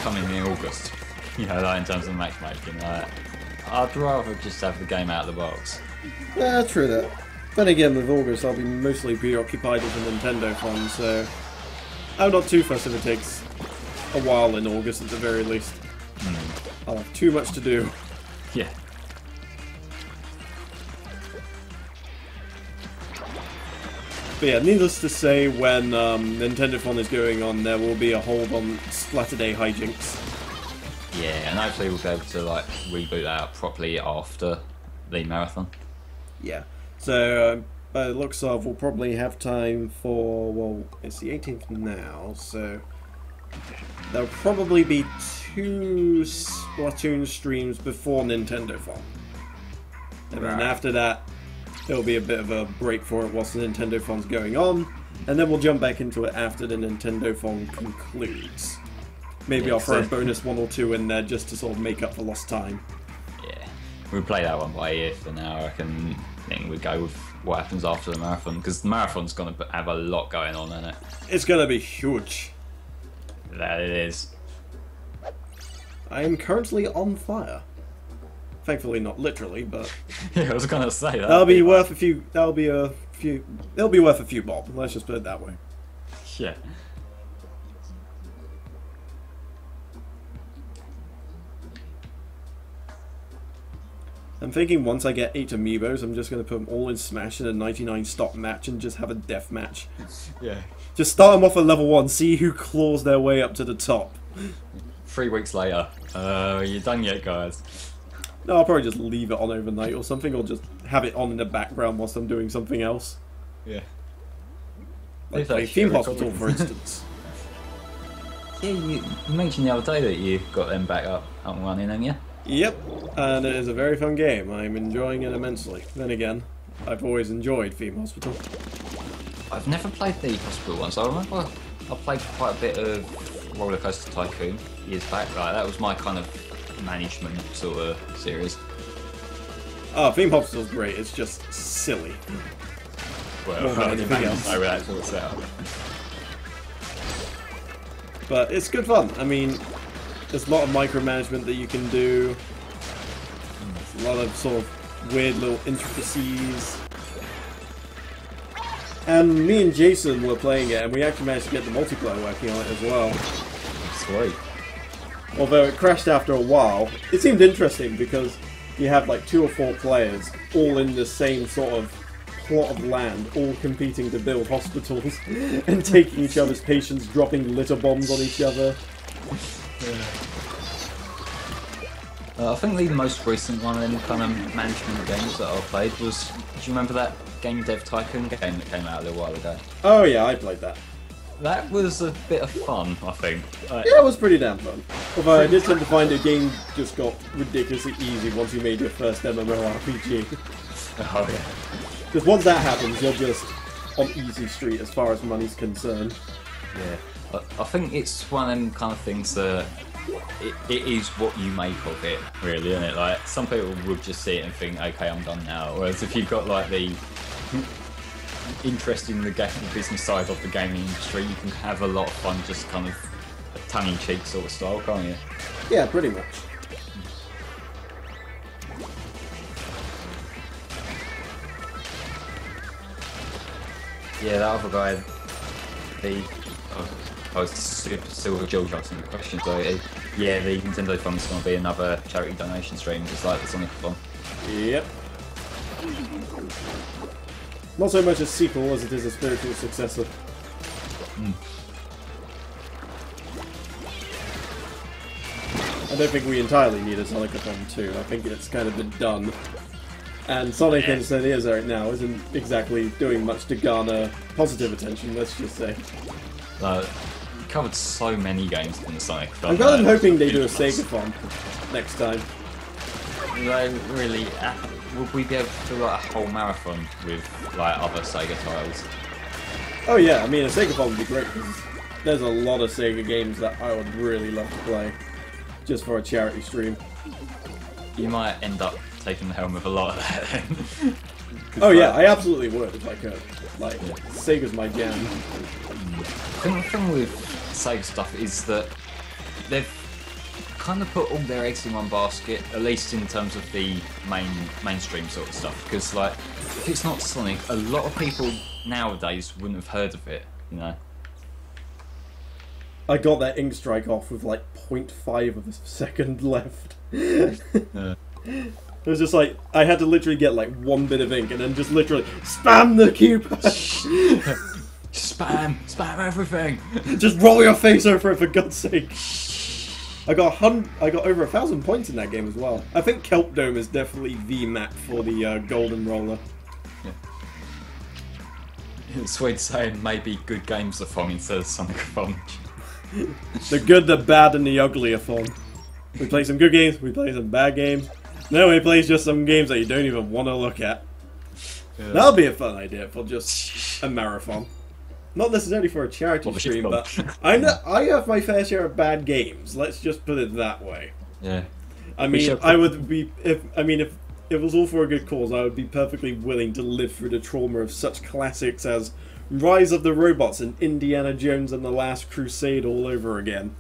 come in August, you know, like in terms of matchmaking. I'd rather just have the game out of the box. Yeah, true that. Then again, with August, I'll be mostly preoccupied with the Nintendo fun, so I'm not too fussed if it takes a while in August at the very least. I'll have too much to do. Yeah. But yeah, needless to say, when Nintendo Fun is going on, there will be a hold on Splaturday hijinks. Yeah, and hopefully we'll be able to like reboot that up properly after the marathon. Yeah. So by the looks of, we'll probably have time for, well, it's the 18th now, so there'll probably be 2 Splatoon streams before Nintendo Fun. And then after that, there'll be a bit of a break for it whilst the Nintendo Fun's going on, and then we'll jump back into it after the Nintendo Fun concludes. Maybe I'll throw a bonus 1 or 2 in there just to sort of make up for lost time. Yeah, we'll play that one by ear for now. I think we go with what happens after the marathon, because the marathon's going to have a lot going on in it. It's going to be huge. That it is. I am currently on fire. Thankfully, not literally, but Yeah, I was gonna say that. that'll be worth a few. That'll be a few. It'll be worth a few bob. Let's just put it that way. Yeah. I'm thinking once I get 8 amiibos, I'm just going to put them all in Smash in a 99 stop match and just have a death match. Yeah. Just start them off at level 1, see who claws their way up to the top. 3 weeks later. You done yet, guys? No, I'll probably just leave it on overnight or something, or just have it on in the background whilst I'm doing something else. Yeah. Like play Theme Hospital, for instance. Yeah, you mentioned the other day that you got them back up and running, haven't you? Yep, and it is a very fun game. I'm enjoying it immensely. Then again, I've always enjoyed Theme Hospital. I've never played the Hospital ones. I remember I played quite a bit of Roller Coaster Tycoon years back. Like, that was my kind of management sort of series. Oh, Theme Hospital's great. It's just silly. Well, More than anything else. I that sort of setup. But it's good fun. I mean, there's a lot of micromanagement that you can do. There's a lot of sort of weird little intricacies. And me and Jason were playing it, and we actually managed to get the multiplayer working on it as well. Sweet. Although it crashed after a while. It seemed interesting because you have like 2 or 4 players all in the same sort of plot of land, all competing to build hospitals and taking each other's patients, dropping litter bombs on each other. I think the most recent one in kind of management games that I played was, do you remember that Game Dev Tycoon game that came out a little while ago? Oh yeah, I played that. That was a bit of fun, I think. Yeah, it was pretty damn fun. Although I did tend to find the game just got ridiculously easy once you made your first MMORPG. Oh yeah. Because once that happens, you're just on easy street as far as money's concerned. Yeah. I think it's one of them kind of things that it is what you make of it, really, isn't it? Like, some people would just see it and think, okay, I'm done now. Whereas if you've got like the interest in the business side of the gaming industry, you can have a lot of fun, just kind of a tongue-in-cheek sort of style, can't you? Yeah, pretty much. Yeah, that other guy, I was Silver George asking the question, so yeah, the Nintendo Fun's going to be another charity donation stream, just like the Sonic Fun. Yep. Not so much a sequel as it is a spiritual successor. I don't think we entirely need a Sonic-a-thon 2. I think it's kind of been done. And Sonic as it is right now isn't exactly doing much to garner positive attention, let's just say. Covered so many games in the Sonic Fun. I'm kind of hoping they do a Sega-thon next time. Like, really, would we be able to do like a whole marathon with like other Sega titles? Oh yeah, I mean a Sega-thon would be great because there's a lot of Sega games that I would really love to play just for a charity stream. You might end up taking the helm with a lot of that then. Oh yeah, I absolutely would if I could. Like, Sega's my jam. The thing with Sega stuff is that they've kind of put all their eggs in one basket, at least in terms of the mainstream sort of stuff. Because like, if it's not Sonic, a lot of people nowadays wouldn't have heard of it, you know. I got that ink strike off with like 0.5 of a second left. It was just like, I had to literally get like 1 bit of ink and then just literally spam the keypad. Spam everything. Just roll your face over it for God's sake. I got over 1,000 points in that game as well. I think Kelp Dome is definitely the map for the Golden Roller. Yeah. It's weird saying maybe good games are fun instead of Sonic Fun. The good, the bad, and the ugly are fun. We play some good games, we play some bad games. Then we play just some games that you don't even want to look at. Yeah. That'll be a fun idea for just a marathon. Not necessarily for a charity stream, but I have my fair share of bad games. Let's just put it that way. Yeah. I mean, I would be if it was all for a good cause, I would be perfectly willing to live through the trauma of such classics as Rise of the Robots and Indiana Jones and the Last Crusade all over again.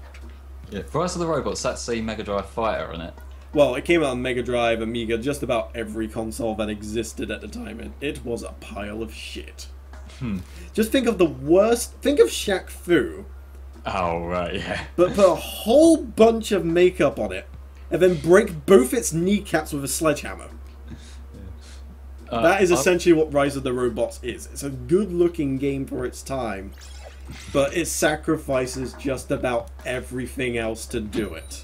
Yeah. For Rise of the Robots, that's the Mega Drive Fighter, isn't it? Well, it came out on Mega Drive, Amiga, just about every console that existed at the time, and it was a pile of shit. Just think of the worst... Think of Shaq Fu. Oh, right, yeah. But put a whole bunch of makeup on it, and then break both its kneecaps with a sledgehammer. That is essentially what Rise of the Robots is. It's a good-looking game for its time, but it sacrifices just about everything else to do it.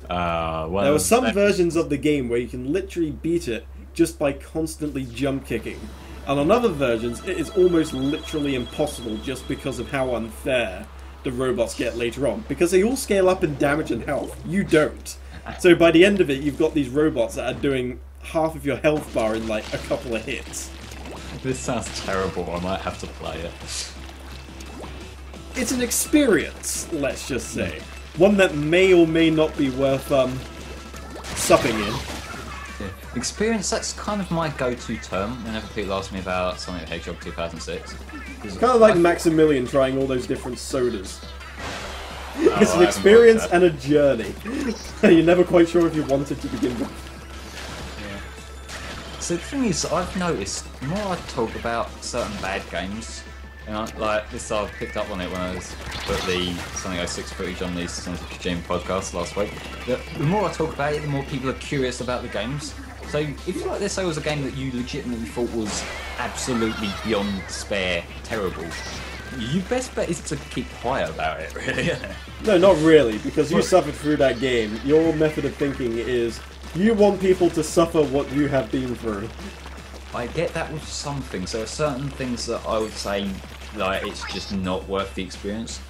Well, there were some versions of the game where you can literally beat it just by constantly jump kicking. And on other versions, it is almost literally impossible just because of how unfair the robots get later on. Because they all scale up in damage and health. You don't. So by the end of it, you've got these robots that are doing half of your health bar in like a couple of hits. This sounds terrible. I might have to play it. It's an experience, let's just say. One that may or may not be worth supping in. Yeah. Experience, that's kind of my go-to term whenever people ask me about Sonic the Hedgehog 2006. It's kind of like Maximilian trying all those different sodas. It's an experience and a journey. You're never quite sure if you want it to begin with. Yeah. So the thing is, I've noticed, the more I talk about certain bad games, and like this, I've picked up on it when I put the Sonic 06 footage on the Sonic Game podcast last week. The more I talk about it, the more people are curious about the games. So if like this was a game that you legitimately thought was absolutely beyond despair terrible, your best bet is to keep quiet about it, really. No, not really, because you suffered through that game. Your method of thinking is you want people to suffer what you have been through. I get that with some things. There are certain things that I would say, like, it's just not worth the experience.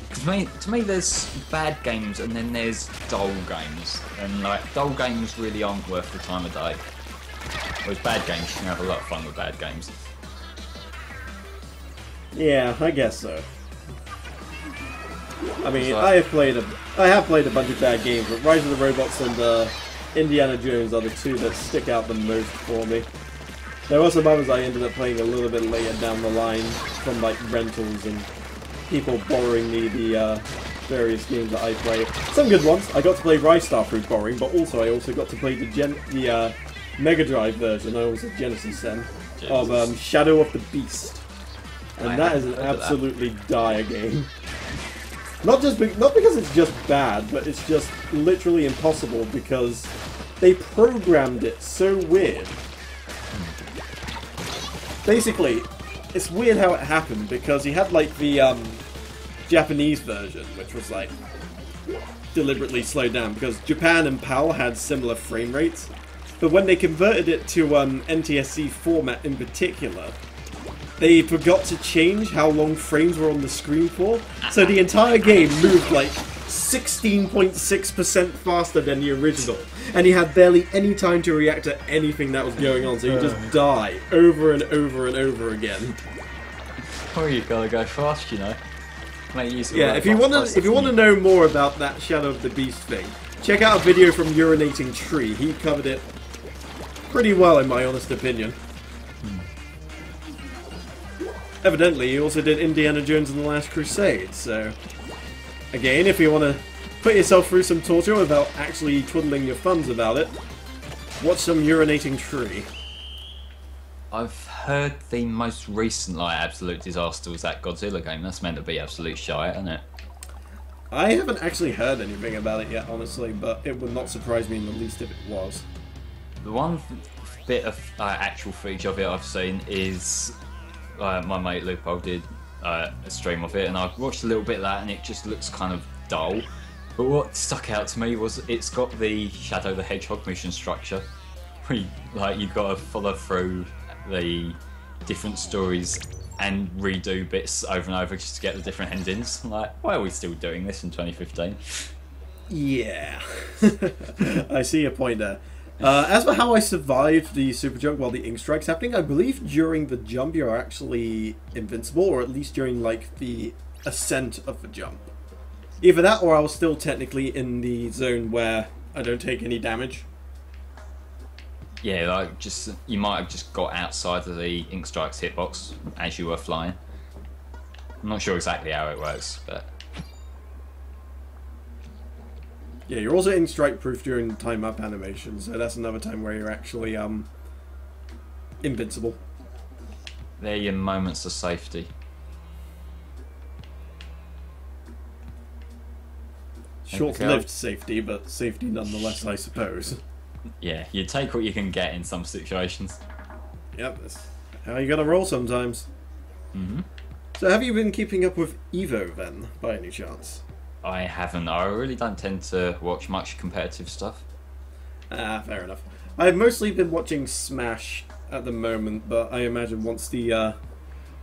Because to me, there's bad games and then there's dull games. And, like, dull games really aren't worth the time of day. Whereas bad games, you can have a lot of fun with bad games. Yeah, I guess so. I mean, I have played a bunch of bad games, but Rise of the Robots and Indiana Jones are the two that stick out the most for me. There were some others I ended up playing a little bit later down the line from like rentals and people borrowing me the various games that I played. Some good ones. I got to play Rise Star through borrowing, but also I also got to play the Mega Drive version. I also Genesis then of Shadow of the Beast, and that is an absolutely dire game. Not because it's just bad, but it's just literally impossible because they programmed it so weird. Basically, it's weird how it happened because you had like the Japanese version, which was like deliberately slowed down because Japan and PAL had similar frame rates, but when they converted it to NTSC format in particular, they forgot to change how long frames were on the screen for, so the entire game moved like 16.6% faster than the original, and you had barely any time to react to anything that was going on, so you just die over and over and over again. Or you gotta go fast, you know. Yeah, if you want to know more about that Shadow of the Beast thing, check out a video from Urinating Tree. He covered it pretty well, in my honest opinion. Evidently, he also did Indiana Jones and the Last Crusade, so... Again, if you want to put yourself through some torture without actually twiddling your thumbs about it, watch some Urinating Tree. I've heard the most recent absolute disaster was that Godzilla game. That's meant to be absolute shite, isn't it? I haven't actually heard anything about it yet, honestly, but it would not surprise me in the least if it was. The one bit of actual footage of it I've seen is my mate Lupo did a stream of it, and I watched a little bit of that, and it just looks kind of dull. But what stuck out to me was it's got the Shadow the Hedgehog mission structure. You've got to follow through the different stories and redo bits over and over just to get the different endings. Like, why are we still doing this in 2015? Yeah, I see your point there. As for how I survived the super jump while the ink strike's happening, I believe during the jump you're actually invincible, or at least during like the ascent of the jump. Either that, or I was still technically in the zone where I don't take any damage. Yeah, like you might have just got outside of the ink strike's hitbox as you were flying. I'm not sure exactly how it works, but Yeah, you're also in strike proof during time up animation, so that's another time where you're actually invincible. They're your moments of safety. Short-lived safety, but safety nonetheless, I suppose. Yeah, you take what you can get in some situations. Yep, that's how you gotta roll sometimes. Mm-hmm. So have you been keeping up with Evo then, by any chance? I haven't. I really don't tend to watch much competitive stuff. Ah, fair enough. I've mostly been watching Smash at the moment, but I imagine once the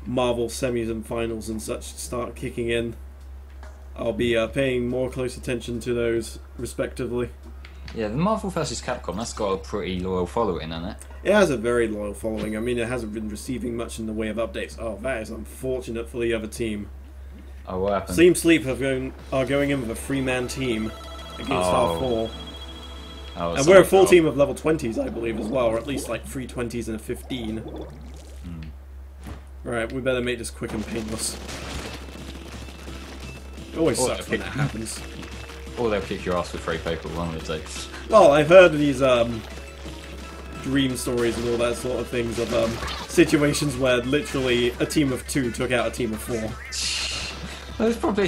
Marvel semis and finals and such start kicking in, I'll be paying more close attention to those, respectively. Yeah, the Marvel vs. Capcom, that's got a pretty loyal following, hasn't it? It has a very loyal following. I mean, it hasn't been receiving much in the way of updates. Oh, that is unfortunate for the other team. Oh, what happened? Team Sleep are going in with a 3-man team against our 4. Oh, and we're a full team of level 20s, I believe, as well, or at least like 3 20s and a 15. Right, we better make this quick and painless. It always sucks when that happens. Or they'll kick your ass with 3 people, one of the two. Well, I've heard these dream stories and all that sort of things of situations where literally a team of 2 took out a team of 4. Well, it's probably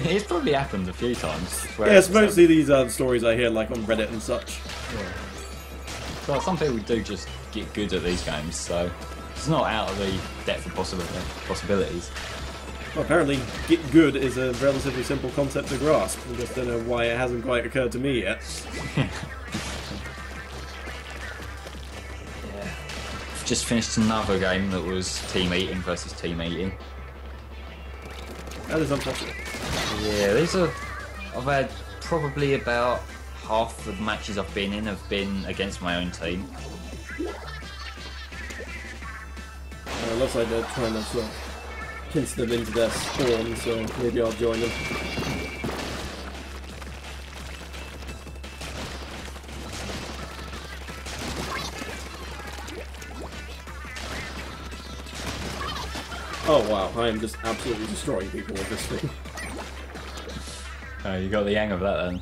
happened a few times. Yeah, it's mostly these stories I hear like on Reddit and such. Yeah. Well, some people do just get good at these games, so it's not out of the depth of possibilities. Well, apparently, get good is a relatively simple concept to grasp. I just don't know why it hasn't quite occurred to me yet. Yeah. I've just finished another game that was team eating versus team eating. That is unfortunate. Yeah, I've had probably about half the matches I've been in have been against my own team. It looks like they're trying to sort of pinch them into their spawn, so maybe I'll join them. Oh wow, I am just absolutely destroying people with this thing. You got the hang of that then?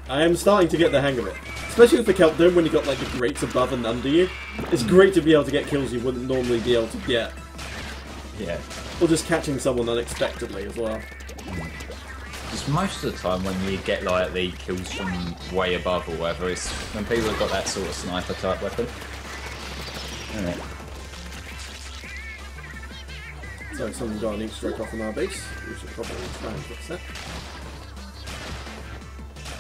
I am starting to get the hang of it. Especially with the countdown when you got like the grates above and under you. It's great to be able to get kills you wouldn't normally be able to get. Yeah. Or just catching someone unexpectedly as well. Just most of the time when you get like the kills from way above or whatever, it's when people have got that sort of sniper type weapon. Alright. So someone got an ink strike off on our base. We should probably try and fix that.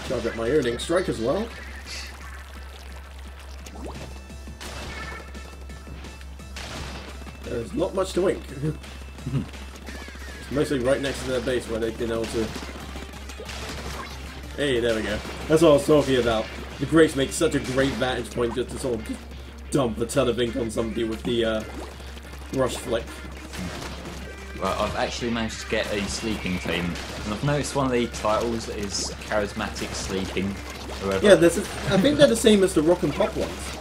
Charge up my own ink strike as well. There's not much to ink. It's mostly right next to their base where they've been able to... Hey, there we go. That's what I was talking about. The grates make such a great vantage point just to sort of dump a ton of ink on somebody with the rush flick. Well, I've actually managed to get a sleeping team, and I've noticed one of the titles is Charismatic Sleeping. Yeah, I think they're the same as the Rock and Pop ones.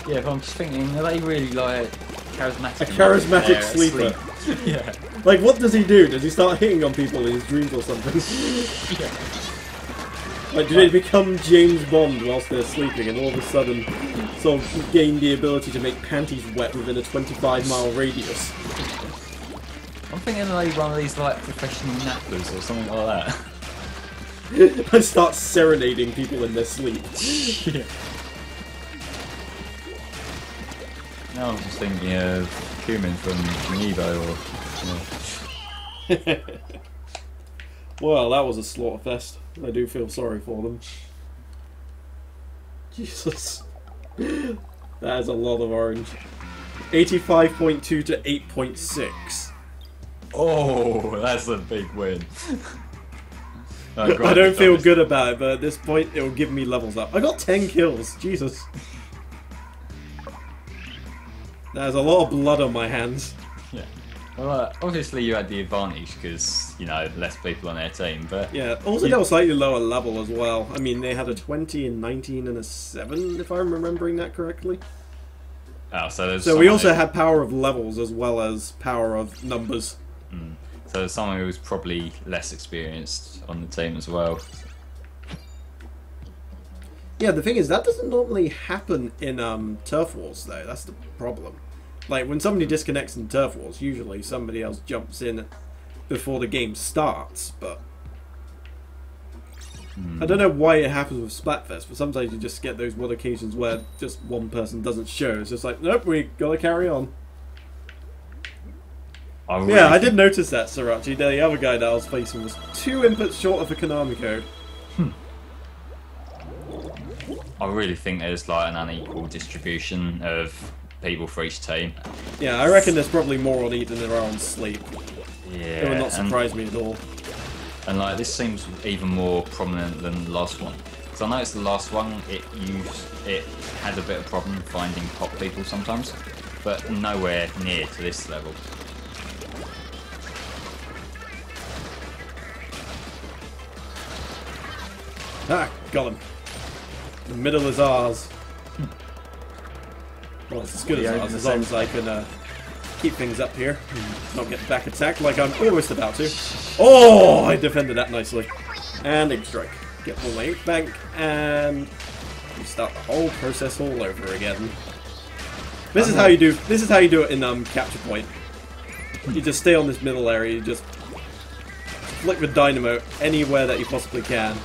Yeah, but I'm just thinking, are they really like charismatic? A charismatic sleeper. Yeah. Like, what does he do? Does he start hitting on people in his dreams or something? Yeah. Like, do they become James Bond whilst they're sleeping and all of a sudden sort of gain the ability to make panties wet within a 25-mile radius? I'm thinking like one of these like professional nappers or something like that. And start serenading people in their sleep. Yeah. Now I'm just thinking of Cumin from Amiibo or... Yeah. Well, that was a slaughterfest. I do feel sorry for them. Jesus. That is a lot of orange. 85.2 to 8.6. Oh, that's a big win. I don't feel good about it, but at this point it will give me levels up. I got 10 kills. Jesus. There's a lot of blood on my hands. Yeah. Well, obviously you had the advantage because, you know, less people on their team, but... Yeah, also they were slightly lower level as well. I mean, they had a 20, and 19, and a 7, if I'm remembering that correctly. Oh, so we also had power of levels as well as power of numbers. So there's someone who's probably less experienced on the team as well. Yeah, the thing is, that doesn't normally happen in Turf Wars, though. That's the problem. Like, when somebody disconnects in Turf Wars, usually somebody else jumps in before the game starts, but... I don't know why it happens with Splatfest, but sometimes you just get those one occasions where just one person doesn't show. It's just like, nope, we gotta carry on. Yeah, I did notice that, Sriracha. The other guy that I was facing was 2 inputs short of a Konami code. I really think there's like an unequal distribution of people for each team. Yeah, I reckon there's probably more on eat than there are on sleep. Yeah, it would not surprise me at all. And like this seems even more prominent than the last one. Because I noticed the last one, it had a bit of problem finding pop people sometimes, but nowhere near to this level. Ah, got him. The middle is ours. Well, it's as good as ours, as long as I can keep things up here and not get back attacked like I'm almost about to. Oh, I defended that nicely. And ink strike. Get all my ink bank, and we start the whole process all over again. This is how you do. This is how you do it in capture point. You just stay on this middle area. You just flick the dynamo anywhere that you possibly can.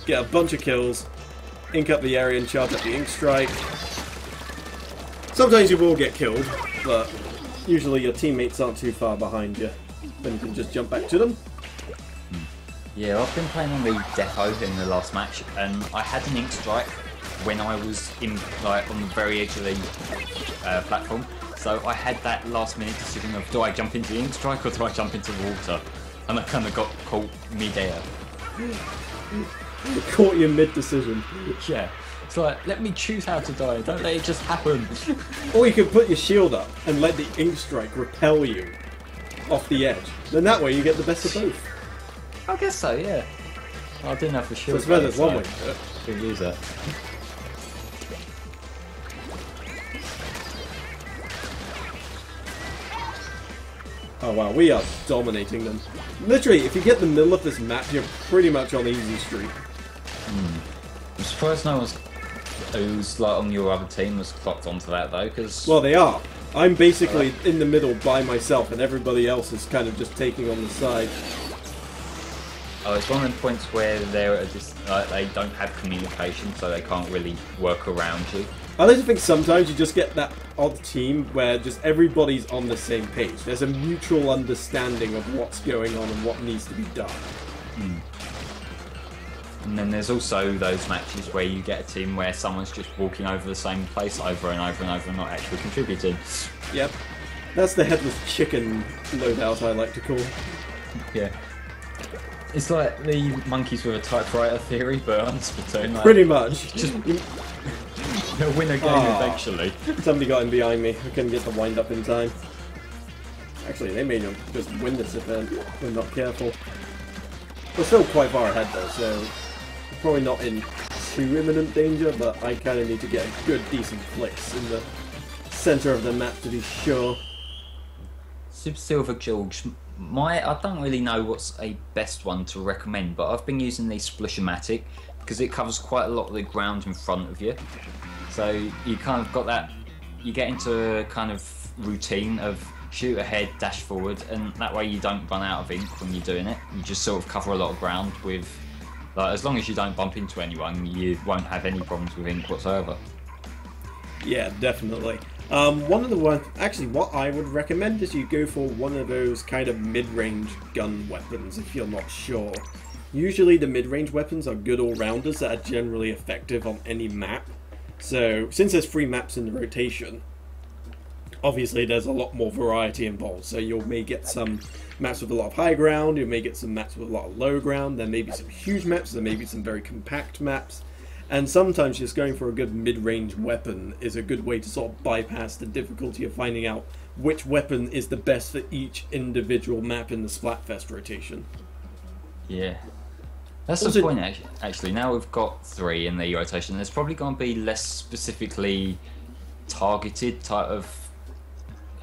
Get a bunch of kills, ink up the area and charge up the ink strike. Sometimes you will get killed, but usually your teammates aren't too far behind you. Then you can just jump back to them. Yeah, I've been playing on the depot in the last match, and I had an ink strike when I was in like on the very edge of the platform. So I had that last minute decision of do I jump into the ink strike or do I jump into the water? And I kind of got caught mid-air. Caught you mid-decision. Yeah. It's like, let me choose how to die, don't let it just happen. Or you could put your shield up and let the ink strike repel you off the edge. Then that way you get the best of both. I guess so, yeah. I didn't have the shield. So there's one way to do it. Could use that. Oh wow, we are dominating them. Literally, if you get the middle of this map, you're pretty much on easy street. I'm surprised no one's who's like on your other team has clocked onto that though, because well, they are. I'm basically in the middle by myself, and everybody else is kind of just taking on the side. Oh, it's one of the points where they're at they don't have communication, so they can't really work around you. I like to think sometimes you just get that odd team where just everybody's on the same page. There's a mutual understanding of what's going on and what needs to be done. And then there's also those matches where you get a team where someone's just walking over the same place over and over and over and not actually contributing. Yep. That's the headless chicken loadout I like to call. Yeah. It's like the monkeys with a typewriter theory, but on Splatoon. Like, pretty much. Just they'll win a game eventually. Somebody got in behind me. I couldn't get the wind up in time. Actually, they may just win this if they're not careful. We're still quite far ahead though, so probably not in too imminent danger, but I kind of need to get a good, decent place in the center of the map to be sure. Super Silver George, I don't really know what's a best one to recommend, but I've been using the Splushomatic because it covers quite a lot of the ground in front of you. So you kind of got that, you get into a kind of routine of shoot ahead, dash forward, and that way you don't run out of ink when you're doing it. You just sort of cover a lot of ground with, like, as long as you don't bump into anyone, you won't have any problems with ink whatsoever. Yeah, definitely. One of the ones, actually, what I would recommend is you go for one of those kind of mid-range gun weapons if you're not sure. Usually the mid-range weapons are good all-rounders that are generally effective on any map. So, since there's 3 maps in the rotation, obviously there's a lot more variety involved. So you may get some maps with a lot of high ground, you may get some maps with a lot of low ground, there may be some huge maps, there may be some very compact maps. And sometimes just going for a good mid-range weapon is a good way to sort of bypass the difficulty of finding out which weapon is the best for each individual map in the Splatfest rotation. Yeah. That's the point, actually. Now we've got 3 in the rotation, there's probably going to be less specifically targeted type of,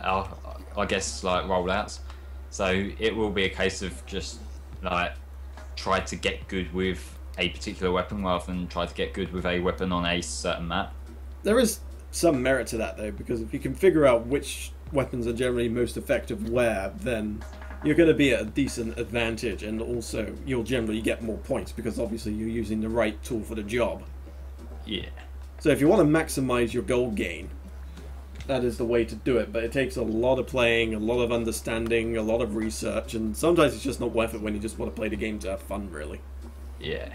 I guess, like rollouts. So it will be a case of just like try to get good with a particular weapon rather than try to get good with a weapon on a certain map. There is some merit to that though, because if you can figure out which weapons are generally most effective where, then you're going to be at a decent advantage, and also you'll generally get more points because obviously you're using the right tool for the job. Yeah. So if you want to maximize your gold gain, that is the way to do it, but it takes a lot of playing, a lot of understanding, a lot of research, and sometimes it's just not worth it when you just want to play the game to have fun, really. Yeah.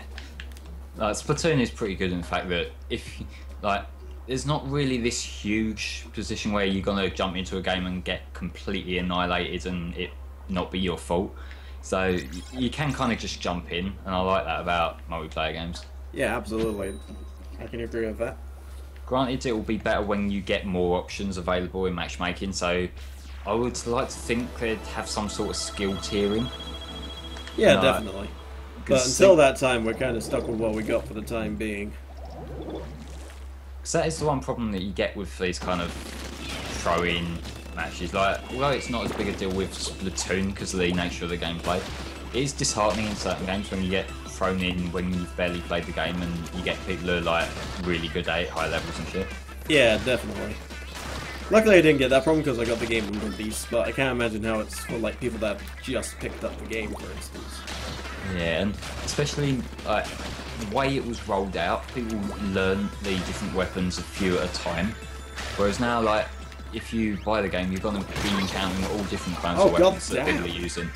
Splatoon is pretty good in the fact that if, like, there's not really this huge position where you're going to jump into a game and get completely annihilated and it not be your fault. So you can kind of just jump in, and I like that about multiplayer games. Yeah, absolutely. I can agree with that. Granted, it will be better when you get more options available in matchmaking, so I would like to think they'd have some sort of skill tiering. Yeah, definitely. But until that time, we're kind of stuck with what we got for the time being. Because that is the one problem that you get with these kind of throw-in matches. Like, although it's not as big a deal with Splatoon because of the nature of the gameplay, it is disheartening in certain games when you get thrown in when you've barely played the game and you get people who are like really good at it, high levels and shit. Yeah, definitely. Luckily I didn't get that problem because I got the game from release, but I can't imagine how it's for like people that have just picked up the game, for instance. Yeah, and especially like the way it was rolled out, people learn the different weapons a few at a time. Whereas now, like, if you buy the game, you're going to be encountering all different kinds of weapons that people are using.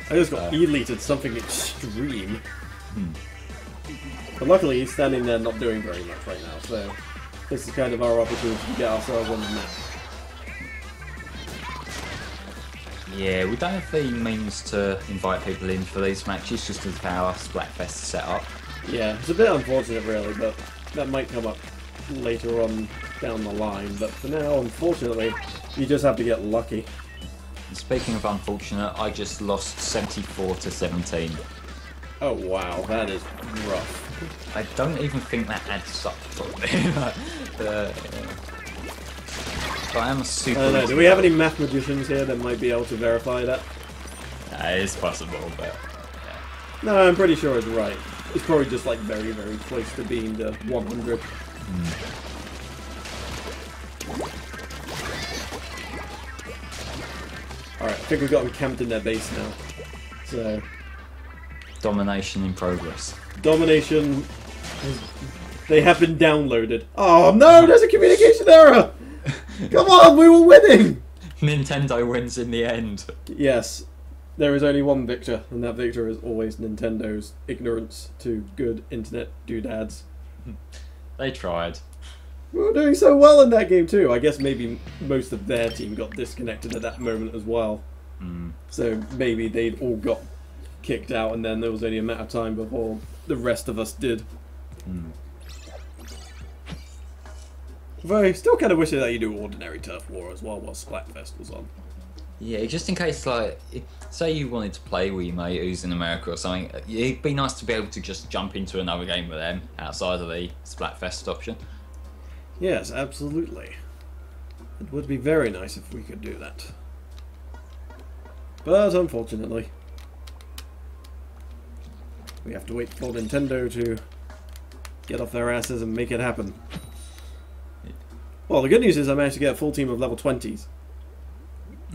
I just got elite something extreme. But luckily he's standing there not doing very much right now, so this is kind of our opportunity to get ourselves on the map. Yeah, we don't have the means to invite people in for these matches just as how our Splatfest is set up. Yeah, it's a bit unfortunate really, but that might come up later on down the line. But for now, unfortunately, you just have to get lucky. And speaking of unfortunate, I just lost 74 to 17. Oh wow, that is rough. I don't even think that adds up properly. I am a super... I don't know, do we have any math magicians here that might be able to verify that? It's possible, but... Yeah. No, I'm pretty sure it's right. It's probably just like very, very close to being the 100. Alright, I think we've got them camped in their base now. So... Domination in progress. Domination... They have been downloaded. Oh no, there's a communication error! Come on, we were winning! Nintendo wins in the end. Yes. There is only one victor, and that victor is always Nintendo's ignorance to good internet doodads. They tried. We were doing so well in that game too. I guess maybe most of their team got disconnected at that moment as well. So maybe they'd all got kicked out and then there was only a matter of time before the rest of us did. Though I still kind of wish that you do Ordinary Turf War as well while Splatfest was on. Yeah, just in case, like, say you wanted to play with your mate who's in America or something, it'd be nice to be able to just jump into another game with them outside of the Splatfest option. Yes, absolutely. It would be very nice if we could do that. But unfortunately, we have to wait for Nintendo to get off their asses and make it happen. Well, the good news is I managed to get a full team of level 20s.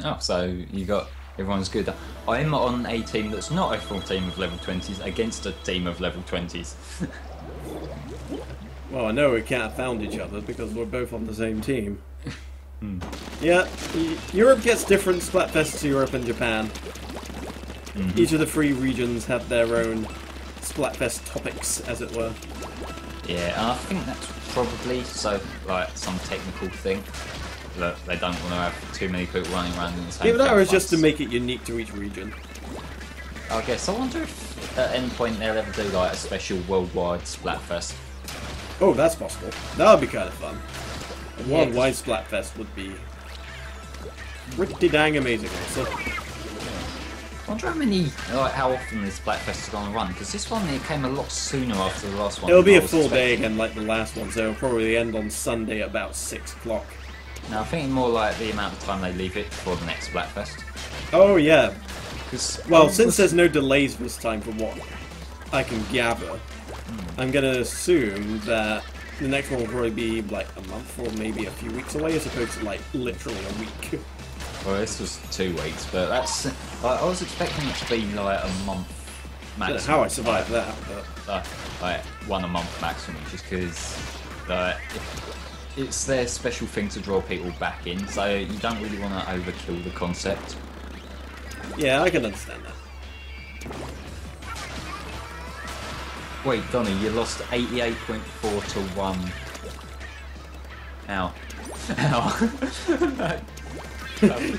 Oh, so you got everyone's good. I'm on a team that's not a full team of level 20s against a team of level 20s. Well, I know we can't have found each other because we're both on the same team. Yeah, Europe gets different Splatfests to Europe and Japan. Each of the three regions have their own Splatfest topics, as it were. Yeah, and I think that's probably like some technical thing that they don't want to have too many people running around in the same. Either that or it's just to make it unique to each region. I guess. I wonder if at any point they'll ever do like a special worldwide Splatfest. Oh, that's possible. That would be kind of fun. A worldwide Splatfest would be pretty dang amazing, also. I wonder how often this Splatfest is going to run, because this one it came a lot sooner after the last one. It'll be a full day again like the last one, so it'll probably end on Sunday at about 6 o'clock. No, I think more like the amount of time they leave it for the next Splatfest. Oh yeah. Well, since there's no delays this time for what? I can gather, I'm gonna assume that the next one will probably be like a month or maybe a few weeks away, as opposed to like literally a week. Well, this was 2 weeks, but that's. I was expecting it to be like a month maximum. I don't know how I survived that, but like 1 a month maximum, just because it's their special thing to draw people back in, so you don't really want to overkill the concept. yeah, I can understand that. Wait, Donny, you lost 88.4 to 1. Ow. Ow.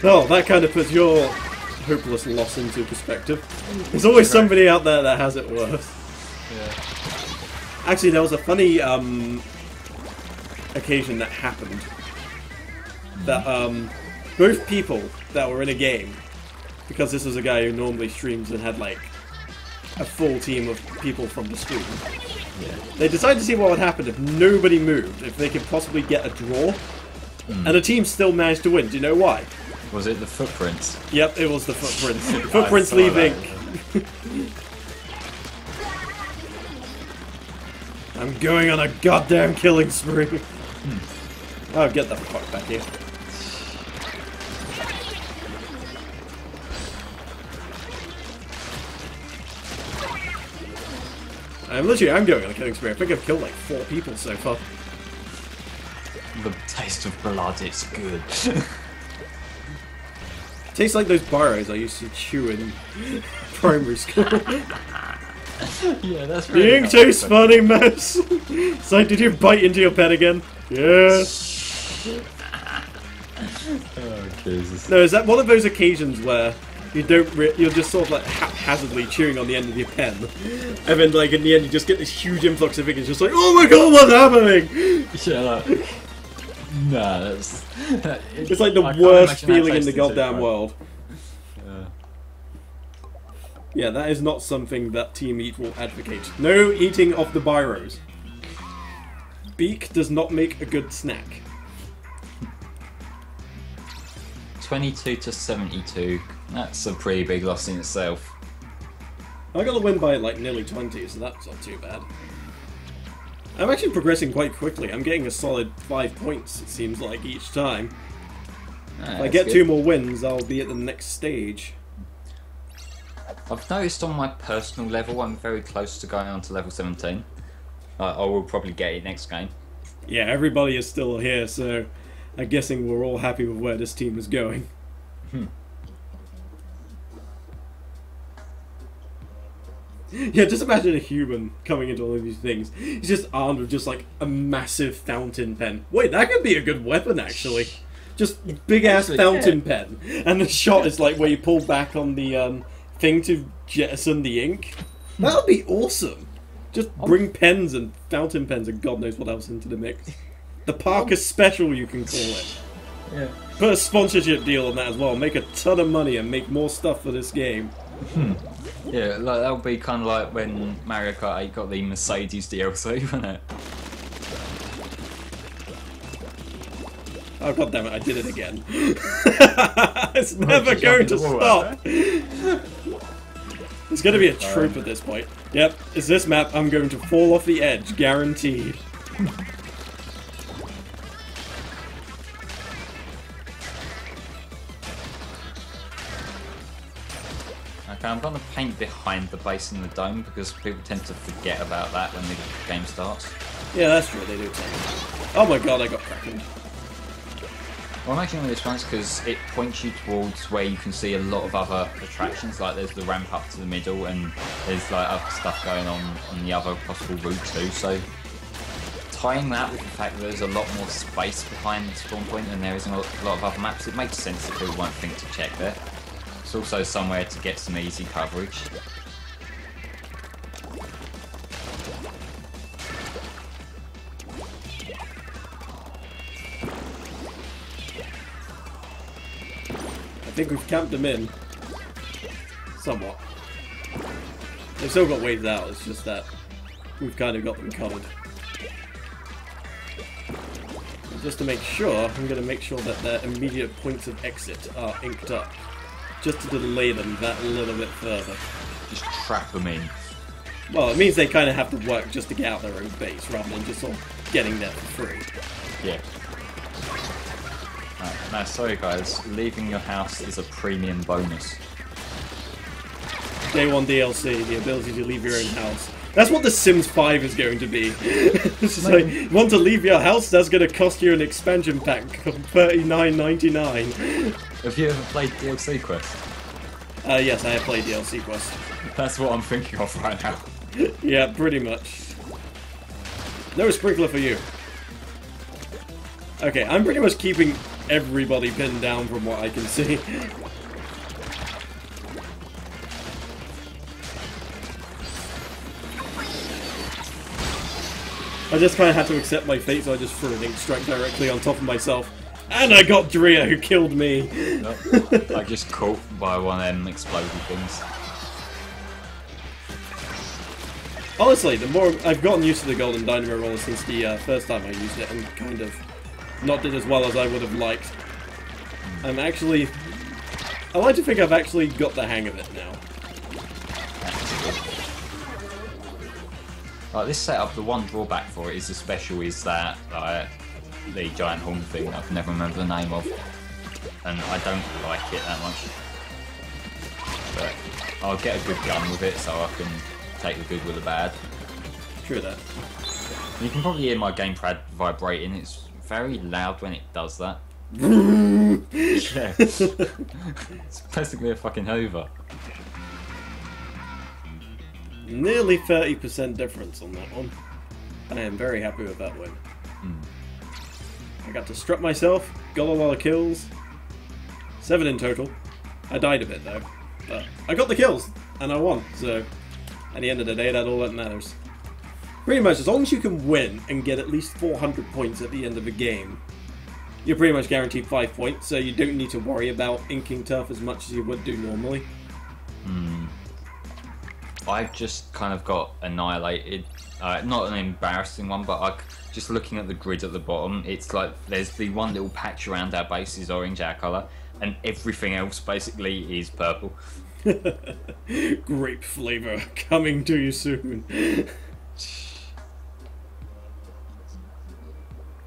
Oh, that kind of puts your hopeless loss into perspective. There's always somebody out there that has it worse. Yeah. Actually, there was a funny occasion that happened. That both people that were in a game, because this was a guy who normally streams and had like a full team of people from the stream. Yeah. They decided to see what would happen if nobody moved, if they could possibly get a draw. And the team still managed to win. Do you know why? Was it the footprints? Yep, it was the footprints. Footprints leaving. I'm going on a goddamn killing spree. Oh, get the fuck back here. I'm going on a killing spree. I think I've killed like 4 people so far. The taste of blood, it's good. Tastes like those burrows I used to chew in primary school. Yeah, that's The really ink tastes funny, mess. It's like, did you bite into your pen again? Yes. Oh, Jesus. No, is that one of those occasions where you don't you're just sort of like haphazardly chewing on the end of your pen, and then like in the end you just get this huge influx of ink, it's just like, oh my god, what's happening? Shut up. Nah, that's... It's like the worst feeling in the goddamn world. Yeah, that is not something that Team Eat will advocate. No eating off the biros. Beak does not make a good snack. 22 to 72. That's a pretty big loss in itself. I got to win by like nearly 20, so that's not too bad. I'm actually progressing quite quickly. I'm getting a solid 5 points, it seems like, each time. If I get good. 2 more wins, I'll be at the next stage. I've noticed on my personal level, I'm very close to going on to level 17. I will probably get it next game. Yeah, everybody is still here, so I'm guessing we're all happy with where this team is going. Yeah, just imagine a human coming into all of these things. He's just armed with just like a massive fountain pen. Wait, that could be a good weapon, actually. Just big ass fountain pen. And the shot is like where you pull back on the thing to jettison the ink. That would be awesome. Just bring pens and fountain pens and God knows what else into the mix. The Parker Special, you can call it. Yeah. Put a sponsorship deal on that as well. Make a ton of money and make more stuff for this game. Yeah, like that would be kind of like when Mario Kart 8 got the Mercedes DLC, wasn't it? Oh god damn it, I did it again. It's never going to stop. It's going to be a trope at this point. Yep, it's this map. I'm going to fall off the edge, guaranteed. Okay, I'm going to paint behind the base and the dome because people tend to forget about that when the game starts. Yeah, that's true, they do. Oh my god, I got crackened. Well, I'm actually on this once because it points you towards where you can see a lot of other attractions, like there's the ramp up to the middle and there's like other stuff going on the other possible route too, so tying that with the fact that there's a lot more space behind the spawn point than there is in a lot of other maps, it makes sense that people won't think to check there. It's also somewhere to get some easy coverage. I think we've camped them in. Somewhat. They've still got ways out, it's just that we've kind of got them covered. And just to make sure, I'm going to make sure that their immediate points of exit are inked up. Just to delay them that little bit further. Just trap them in. Well, it means they kind of have to work just to get out their own base, rather than just sort of getting there for free. Yeah. Right, now, sorry guys, leaving your house is a premium bonus. Day 1 DLC, the ability to leave your own house. That's what The Sims 5 is going to be. It's just like, want to leave your house? That's going to cost you an expansion pack of $39.99. Have you ever played DLC Quest? Yes, I have played DLC Quest. That's what I'm thinking of right now. Yeah, pretty much. No sprinkler for you. Okay, I'm pretty much keeping everybody pinned down from what I can see. I just kind of had to accept my fate, so I just threw an ink strike directly on top of myself. And I got Drea, who killed me! Nope. I just caught by one of them exploding things. Honestly, the more I've gotten used to the Golden Dynamo roller since the first time I used it, and kind of not did as well as I would have liked. I like to think I've actually got the hang of it now. Like this setup, the one drawback for it is the special is that the giant horn thing I can never remember the name of, and I don't like it that much. But I'll get a good gun with it, so I can take the good with the bad. True that. You can probably hear my gamepad vibrating. It's very loud when it does that. Yeah. It's basically a fucking Hoover. Nearly 30% difference on that one. I am very happy with that win. I got to strut myself, got a lot of kills. 7 in total. I died a bit though, but I got the kills, and I won, so at the end of the day, that's all that matters. Pretty much, as long as you can win and get at least 400 points at the end of a game, you're pretty much guaranteed 5 points, so you don't need to worry about inking turf as much as you would do normally. I've just kind of got annihilated. Not an embarrassing one, but just looking at the grid at the bottom, it's like there's the one little patch around our base is orange, our colour, and everything else basically is purple. Grape flavour coming to you soon.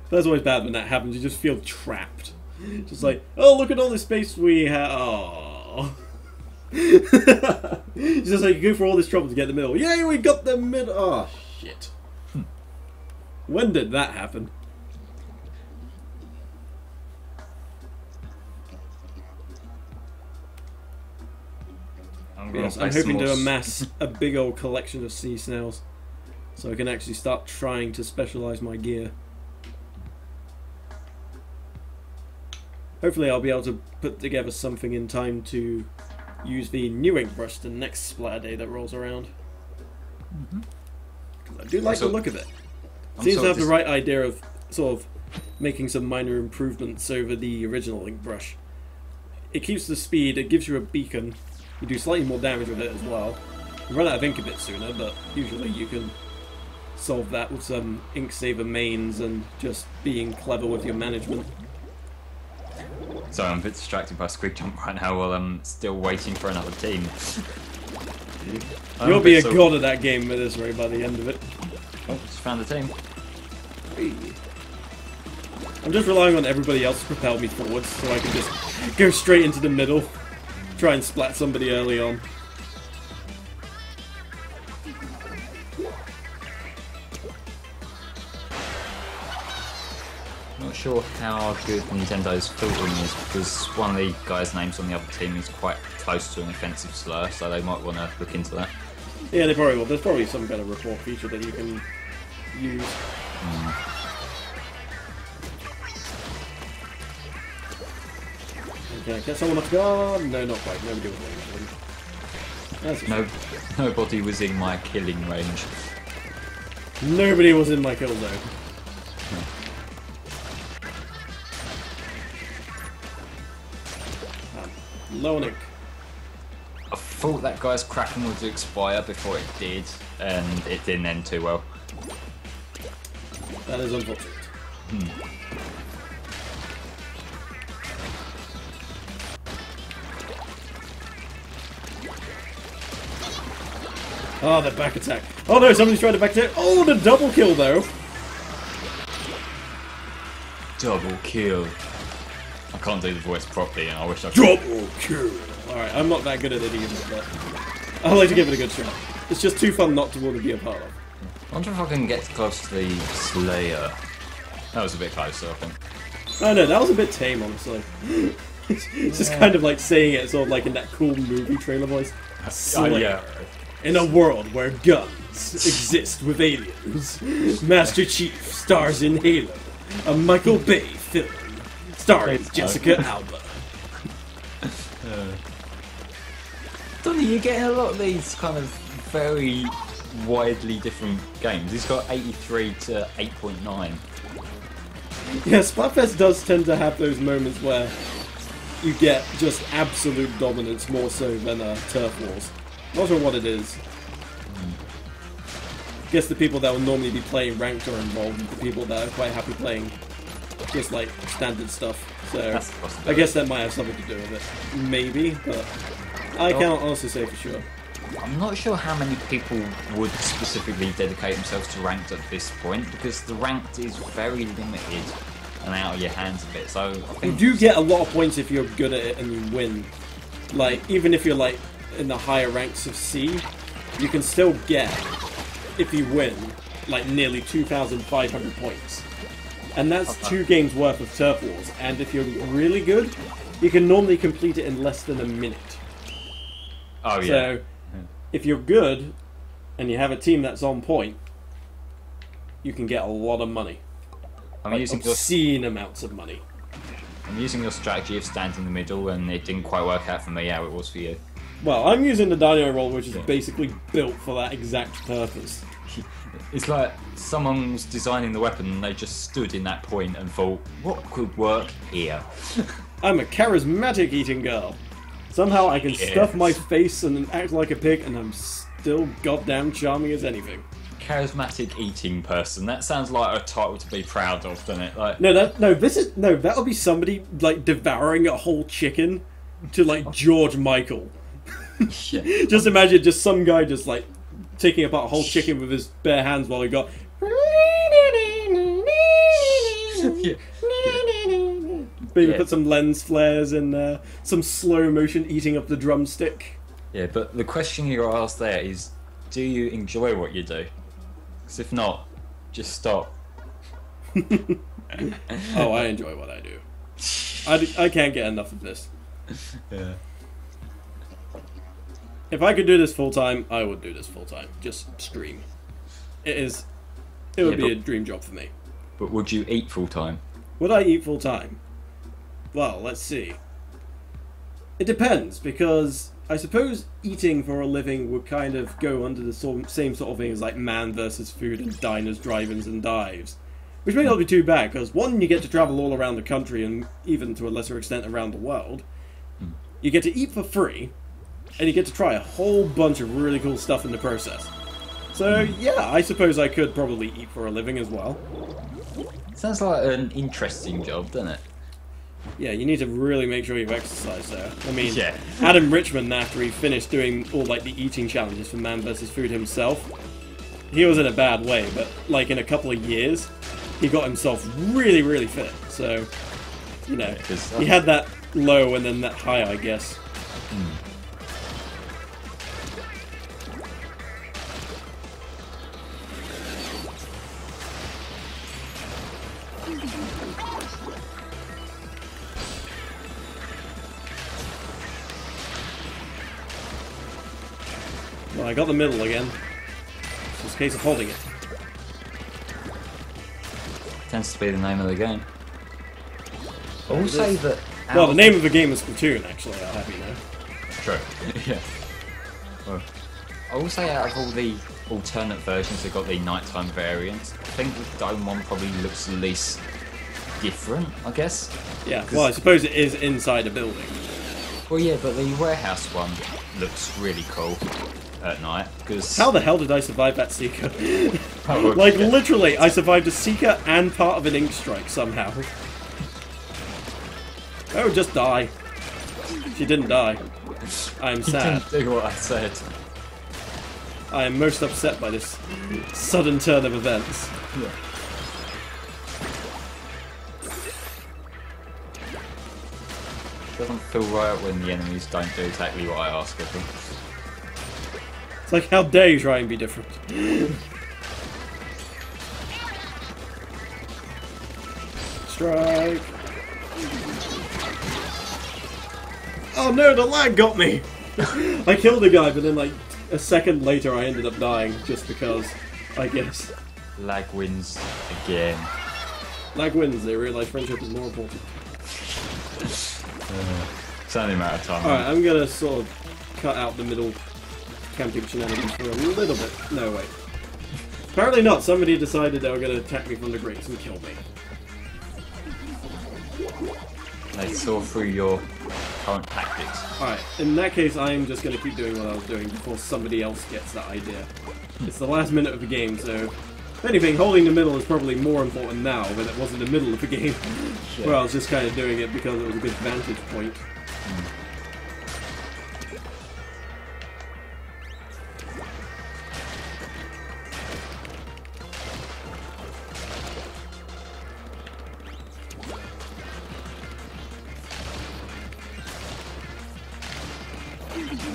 That's always bad when that happens, you just feel trapped. Just like, oh, look at all the space we have. Oh. It's just like you go for all this trouble to get the middle. Yay, we got the middle. Oh, shit. When did that happen? Yes, I'm hoping to amass a big old collection of sea snails so I can actually start trying to specialise my gear. Hopefully I'll be able to put together something in time to use the new ink brush the next Splaturday that rolls around. I do like the look of it. Seems to have the right idea of sort of making some minor improvements over the original ink brush. It keeps the speed, it gives you a beacon, you do slightly more damage with it as well. You run out of ink a bit sooner, but usually you can solve that with some ink saver mains and just being clever with your management. Sorry, I'm a bit distracted by Squid Jump right now while I'm still waiting for another team. You'll be a god at that game with this rate by the end of it. Oh, just found the team. I'm just relying on everybody else to propel me forwards so I can just go straight into the middle. Try and splat somebody early on. Not sure how good Nintendo's filtering is because one of the guys' names on the other team is quite close to an offensive slur, so they might want to look into that. Yeah, they probably will. There's probably some kind of report feature that you can use. Okay, get someone off guard. No, not quite. Nobody was range. Nobody was in my killing range. Nobody was in my kill zone. Low on ink. I thought that guy's Kraken would expire before it did, and it didn't end too well. That is unfortunate. Oh, the back attack. Oh no, somebody's trying to back attack. Oh, the double kill though. Double kill. I can't do the voice properly, and I wish I could. Double kill. Alright, I'm not that good at it either, but I like to give it a good shot. It's just too fun not to want to be a part of. I wonder if I can get close to the Slayer. That was a bit closer, I think. Oh no, that was a bit tame, honestly. It's just kind of like saying it sort of like in that cool movie trailer voice. Slayer. Yeah. In a world where guns exist with aliens, Master Chief stars in Halo, a Michael Bay film starring Jessica Alba. Donnie, you're getting a lot of these kind of very widely different games. He's got 83 to 8.9. Yeah, Splatfest does tend to have those moments where you get just absolute dominance more so than Turf Wars. Not sure what it is. I guess the people that will normally be playing ranked are involved, the people that are quite happy playing just like standard stuff. So I guess that might have something to do with it. Maybe, but I can't honestly say for sure. I'm not sure how many people would specifically dedicate themselves to ranked at this point, because the ranked is very limited and out of your hands a bit. So I think you do get a lot of points if you're good at it and you win. Like, even if you're like in the higher ranks of C, you can still get, if you win, like nearly 2,500 points. And that's 2 games worth of Turf Wars. And if you're really good, you can normally complete it in less than a minute. Oh yeah. So, if you're good, and you have a team that's on point, you can get a lot of money. I'm using obscene amounts of money. I'm using your strategy of stand in the middle, and it didn't quite work out for me how it was for you. Well, I'm using the dynamo roll, which is basically built for that exact purpose. It's like someone was designing the weapon and they just stood in that point and thought, what could work here? I'm a charismatic eating girl. Somehow I can stuff my face and act like a pig, and I'm still goddamn charming as anything. Charismatic eating person. That sounds like a title to be proud of, doesn't it? Like, that'll be somebody like devouring a whole chicken to like George Michael. Yeah. Just imagine just some guy just like taking apart a whole chicken with his bare hands while he got. Yeah. Maybe put some lens flares in there, some slow motion eating up the drumstick. Yeah, but the question you're asked there is, do you enjoy what you do? Because if not, just stop. Oh, I enjoy what I do. I can't get enough of this. Yeah. If I could do this full time, I would do this full time. Just stream. It would be a dream job for me. But would you eat full time? Would I eat full time? Well, let's see. It depends, because I suppose eating for a living would kind of go under the same sort of thing as like man versus food and diners, drive-ins and dives. Which may not be too bad, because one, you get to travel all around the country and even to a lesser extent around the world. You get to eat for free, and you get to try a whole bunch of really cool stuff in the process. So yeah, I suppose I could probably eat for a living as well. Sounds like an interesting job, doesn't it? Yeah, you need to really make sure you exercise there. I mean, Yeah. Adam Richmond, after he finished doing all like the eating challenges for Man vs. Food himself, he was in a bad way, but like in a couple of years, he got himself really, really fit. So, you know, he had that low and then that high, I guess. Well, I got the middle again. It's just a case of holding it. Tends to be the name of the game. I will say that... Well, the name of the game is Splatoon, actually, I'll have you know. True. Yeah. Well, I will say out of all the alternate versions that got the nighttime variants, I think the Dome one probably looks the least different, I guess. Yeah, well, I suppose it is inside a building. Well, yeah, but the warehouse one looks really cool at night, because... How the hell did I survive that Seeker? Like, literally, I survived a Seeker and part of an Ink Strike somehow. Oh, just die. She didn't die. I'm sad. You didn't do what I said. I am most upset by this sudden turn of events. Yeah. Doesn't feel right when the enemies don't do exactly what I ask of them. It's like, how dare you try and be different? Strike! Oh no, the lag got me! I killed a guy, but then like a second later I ended up dying just because, I guess. Lag wins again. Lag wins, they realise friendship is more important. It's only a matter of time. Alright, I'm gonna sort of cut out the middle camping shenanigans for a little bit. No, wait. Apparently not. Somebody decided they were gonna attack me from the grates and kill me. They saw through your current tactics. Alright, in that case I'm just gonna keep doing what I was doing before somebody else gets that idea. It's the last minute of the game, so if anything, holding the middle is probably more important now than it was in the middle of the game. Yeah. Where I was just kind of doing it because it was a good vantage point.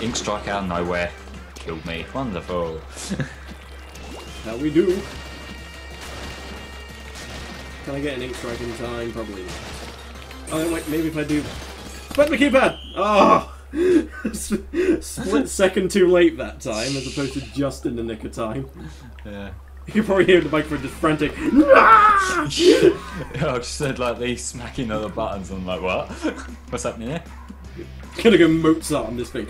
Ink strike out of nowhere. Killed me. Wonderful. How we do? Can I get an ink strike in time? Probably not. Oh wait, maybe if I do... Split my keypad! Ah! Split second too late that time, as opposed to just in the nick of time. Yeah. You can probably hear the microphone just frantic. I just said like these smacking other buttons and I'm like, what? What's happening here? Gonna go Mozart on this thing.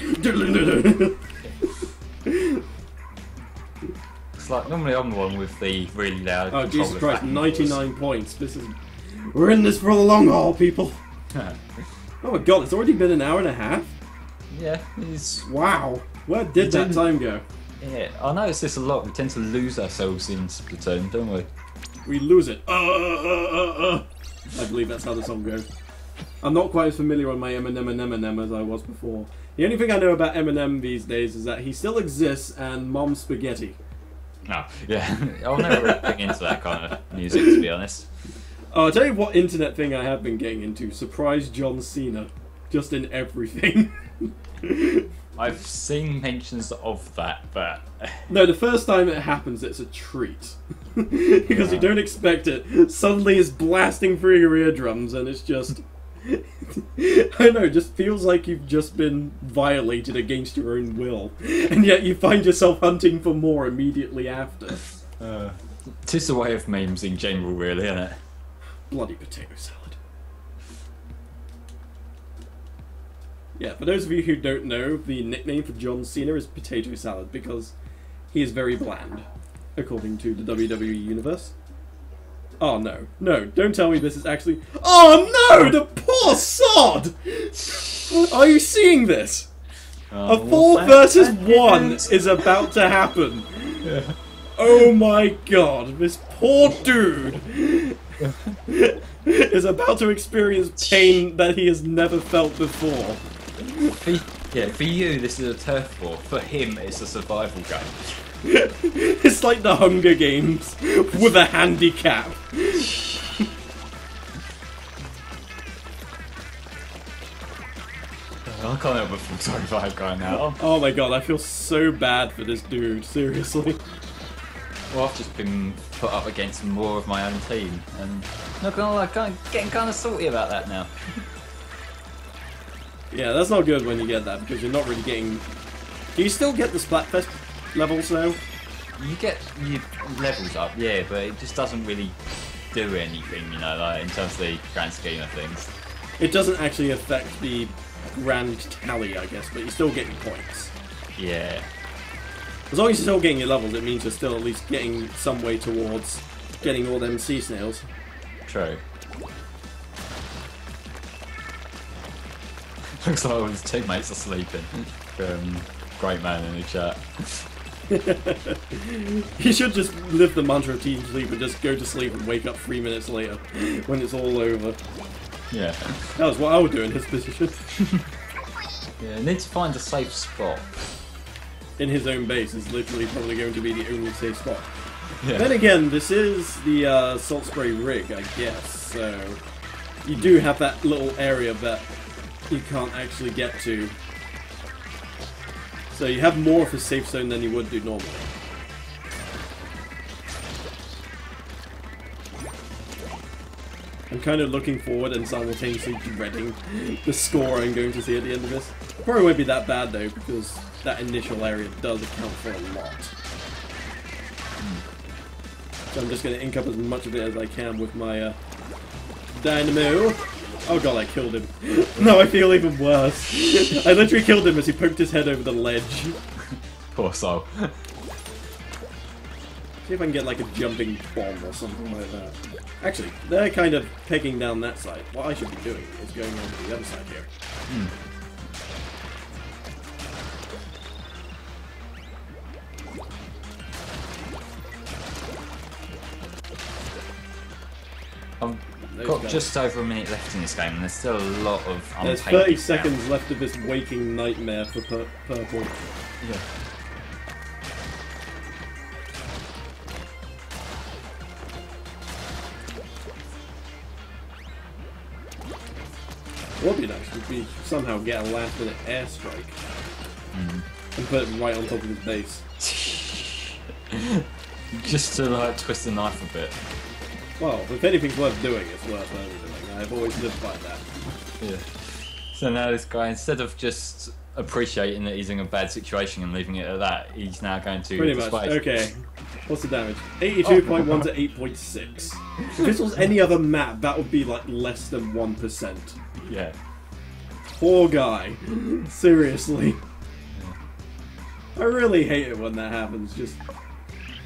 It's like normally I'm the one with the really loud. Oh Jesus Christ! back and 99 points. This is. We're in this for the long haul, people. forth. Oh my God! It's already been an hour and a half. Yeah, it's. Wow. Where did that time go? Yeah, I notice this a lot. We tend to lose ourselves in Splatoon, don't we? We lose it. I believe that's how the song goes. I'm not quite as familiar on my Eminem as I was before. The only thing I know about Eminem these days is that he still exists and Mom's Spaghetti. No, yeah, I'll never really get into that kind of music, to be honest. Oh, I'll tell you what internet thing I have been getting into. Surprise John Cena. Just in everything. I've seen mentions of that, but... No, the first time it happens, it's a treat. Because you don't expect it. Suddenly it's blasting through your eardrums and it's just... I don't know, it just feels like you've just been violated against your own will. And yet you find yourself hunting for more immediately after. Tis the way of memes in general, really, isn't it? Bloody potato salad. Yeah, for those of you who don't know, the nickname for John Cena is Potato Salad because he is very bland, according to the WWE Universe. Oh no, no, don't tell me this is actually... Oh no, the poor sod! Are you seeing this? A 4 versus 1 is about to happen. Yeah. Oh my God, this poor dude is about to experience pain that he has never felt before. For you, this is a turf war. For him, it's a survival game. It's like the Hunger Games with a handicap. I can't help but feel sorry for that guy now. Oh my God, I feel so bad for this dude, seriously. Well, I've just been put up against more of my own team, and not gonna lie, getting kind of salty about that now. Yeah, that's not good when you get that, because you're not really getting... Do you still get the Splatfest levels though? You get your levels up, yeah, but it just doesn't really do anything, you know, like in terms of the grand scheme of things. It doesn't actually affect the grand tally, I guess, but you're still getting points. Yeah. As long as you're still getting your levels, it means you're still at least getting some way towards getting all them sea snails. True. Looks like all his teammates are sleeping. Great man in the chat. You should just live the mantra of team sleep and just go to sleep and wake up 3 minutes later when it's all over. Yeah. That was what I would do in his position. Yeah, I need to find a safe spot. in his own base is literally probably going to be the only safe spot. Yeah. Then again, this is the salt spray rig, I guess, so you do have that little area that you can't actually get to. So you have more of a safe zone than you would do normally. I'm kind of looking forward and simultaneously dreading the score I'm going to see at the end of this. Probably won't be that bad though, because that initial area does account for a lot. So I'm just going to ink up as much of it as I can with my dynamo. Oh god, I killed him. No, I feel even worse. I literally killed him as he poked his head over the ledge. Poor soul. See if I can get like a jumping bomb or something like that. Actually, they're kind of pegging down that side. What I should be doing is going on to the other side here. I've got just over a minute left in this game, and there's still a lot of unpaid. There's 30 seconds left of this waking nightmare for purple. Yeah. What would be nice would be somehow get a last-minute airstrike and put it right on top of his base. Just to like twist the knife a bit. Well, if anything's worth doing, it's worth doing. I've always lived by that. Yeah. So now this guy, instead of just appreciating that he's in a bad situation and leaving it at that, he's now going to pretty much. Okay. What's the damage? 82.1 to 8.6. If this was any other map, that would be like less than 1%. Yeah. Poor guy. Seriously. I really hate it when that happens. Just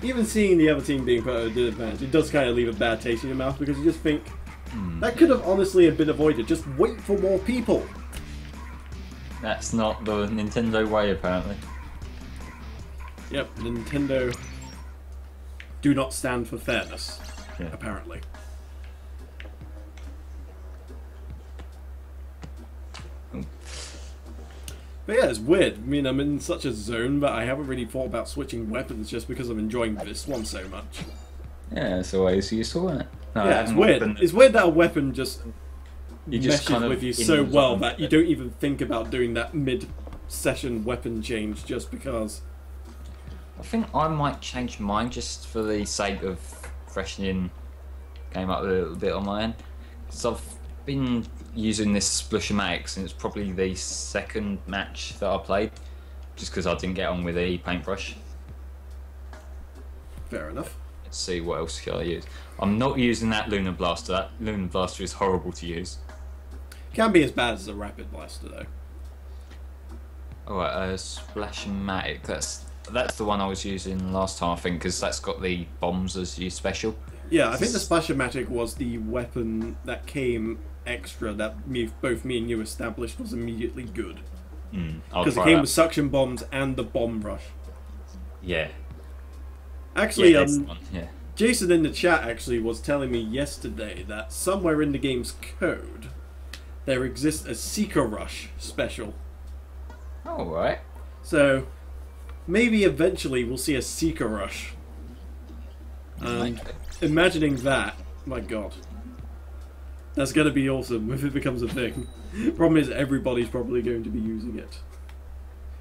even seeing the other team being put at a disadvantage, it does kind of leave a bad taste in your mouth because you just think that could have honestly have been avoided. Just wait for more people. That's not the Nintendo way, apparently. Yep, Nintendo do not stand for fairness, apparently. But yeah, it's weird. I mean, I'm in such a zone, but I haven't really thought about switching weapons just because I'm enjoying this one so much. Yeah, it's always useful, isn't it? No, yeah, it's weird. It's weird that a weapon just meshes kind of with you so well that you don't even think about doing that mid-session weapon change just because. I think I might change mine just for the sake of freshening game up a little bit on my end. Because I've been using this Splatoon, and it's probably the second match that I played, just because I didn't get on with the paintbrush. Fair enough. Let's see what else can I use. I'm not using that Lunar Blaster. That Lunar Blaster is horrible to use. Can be as bad as a Rapid Blaster though. Alright, Splashmatic. That's the one I was using last time, I think, because that's got the bombs as your special. Yeah, I think the Splashmatic was the weapon that came extra that both me and you established was immediately good. Because it came with suction bombs and the bomb rush. Yeah. Actually, Jason in the chat actually was telling me yesterday that somewhere in the game's code there exists a Seeker Rush special. Alright. So maybe eventually we'll see a Seeker Rush. Imagining that, my god. That's going to be awesome if it becomes a thing. Problem is, everybody's probably going to be using it.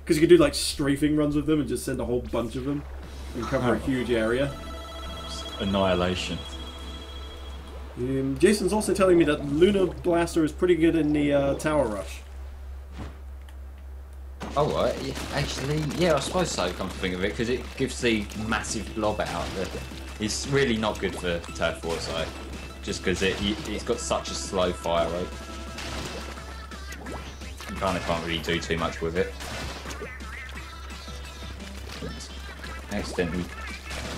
Because you can do like strafing runs with them and just send a whole bunch of them and cover a huge area. Annihilation. Jason's also telling me that Lunar Blaster is pretty good in the Tower Rush. Oh, right. Actually, yeah, I suppose so, come to think of it, because it gives the massive blob out that it's really not good for Turf War side. Just because it's got such a slow fire rate. You kind of can't really do too much with it. Accidentally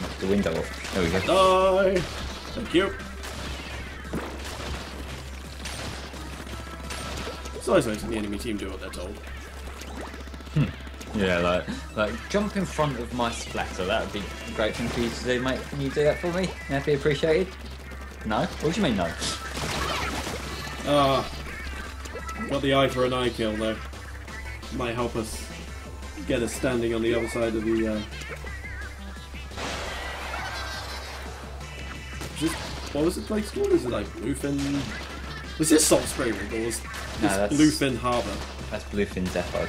knocked the window off. There we go. Die! Thank you. It's always nice when the enemy team do what they're told. Yeah, like jump in front of my splatter. That would be a great thing for you to do, mate. Can you do that for me? That'd be appreciated. No? What do you mean no? Got the eye for an eye kill though. Might help us. get us standing on the other side of the... what was the place called? Is it like Bluefin... Was this Salt Spray Rig or was this Bluefin Harbour? That's Bluefin Depot.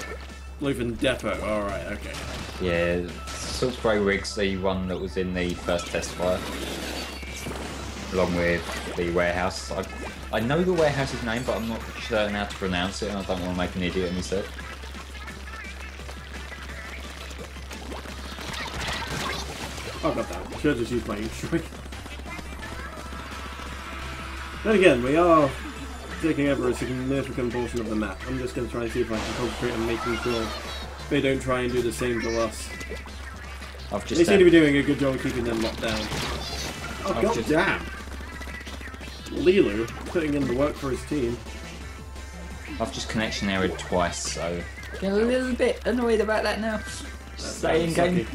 Bluefin Depot, alright, okay. Yeah, Salt Spray Rig's the one that was in the first test fire. Along with the warehouse. I know the warehouse's name, but I'm not certain how to pronounce it, and I don't want to make an idiot of myself. I got that. Should have just used my strike. Then again, we are taking over a significant portion of the map. I'm just going to try and see if I can concentrate on making sure they don't try and do the same to us. They seem to be doing a good job of keeping them locked down. Oh, god damn! Lilu putting in the work for his team. I've just connection errored twice, so get a little bit annoyed about that now. Stay in game.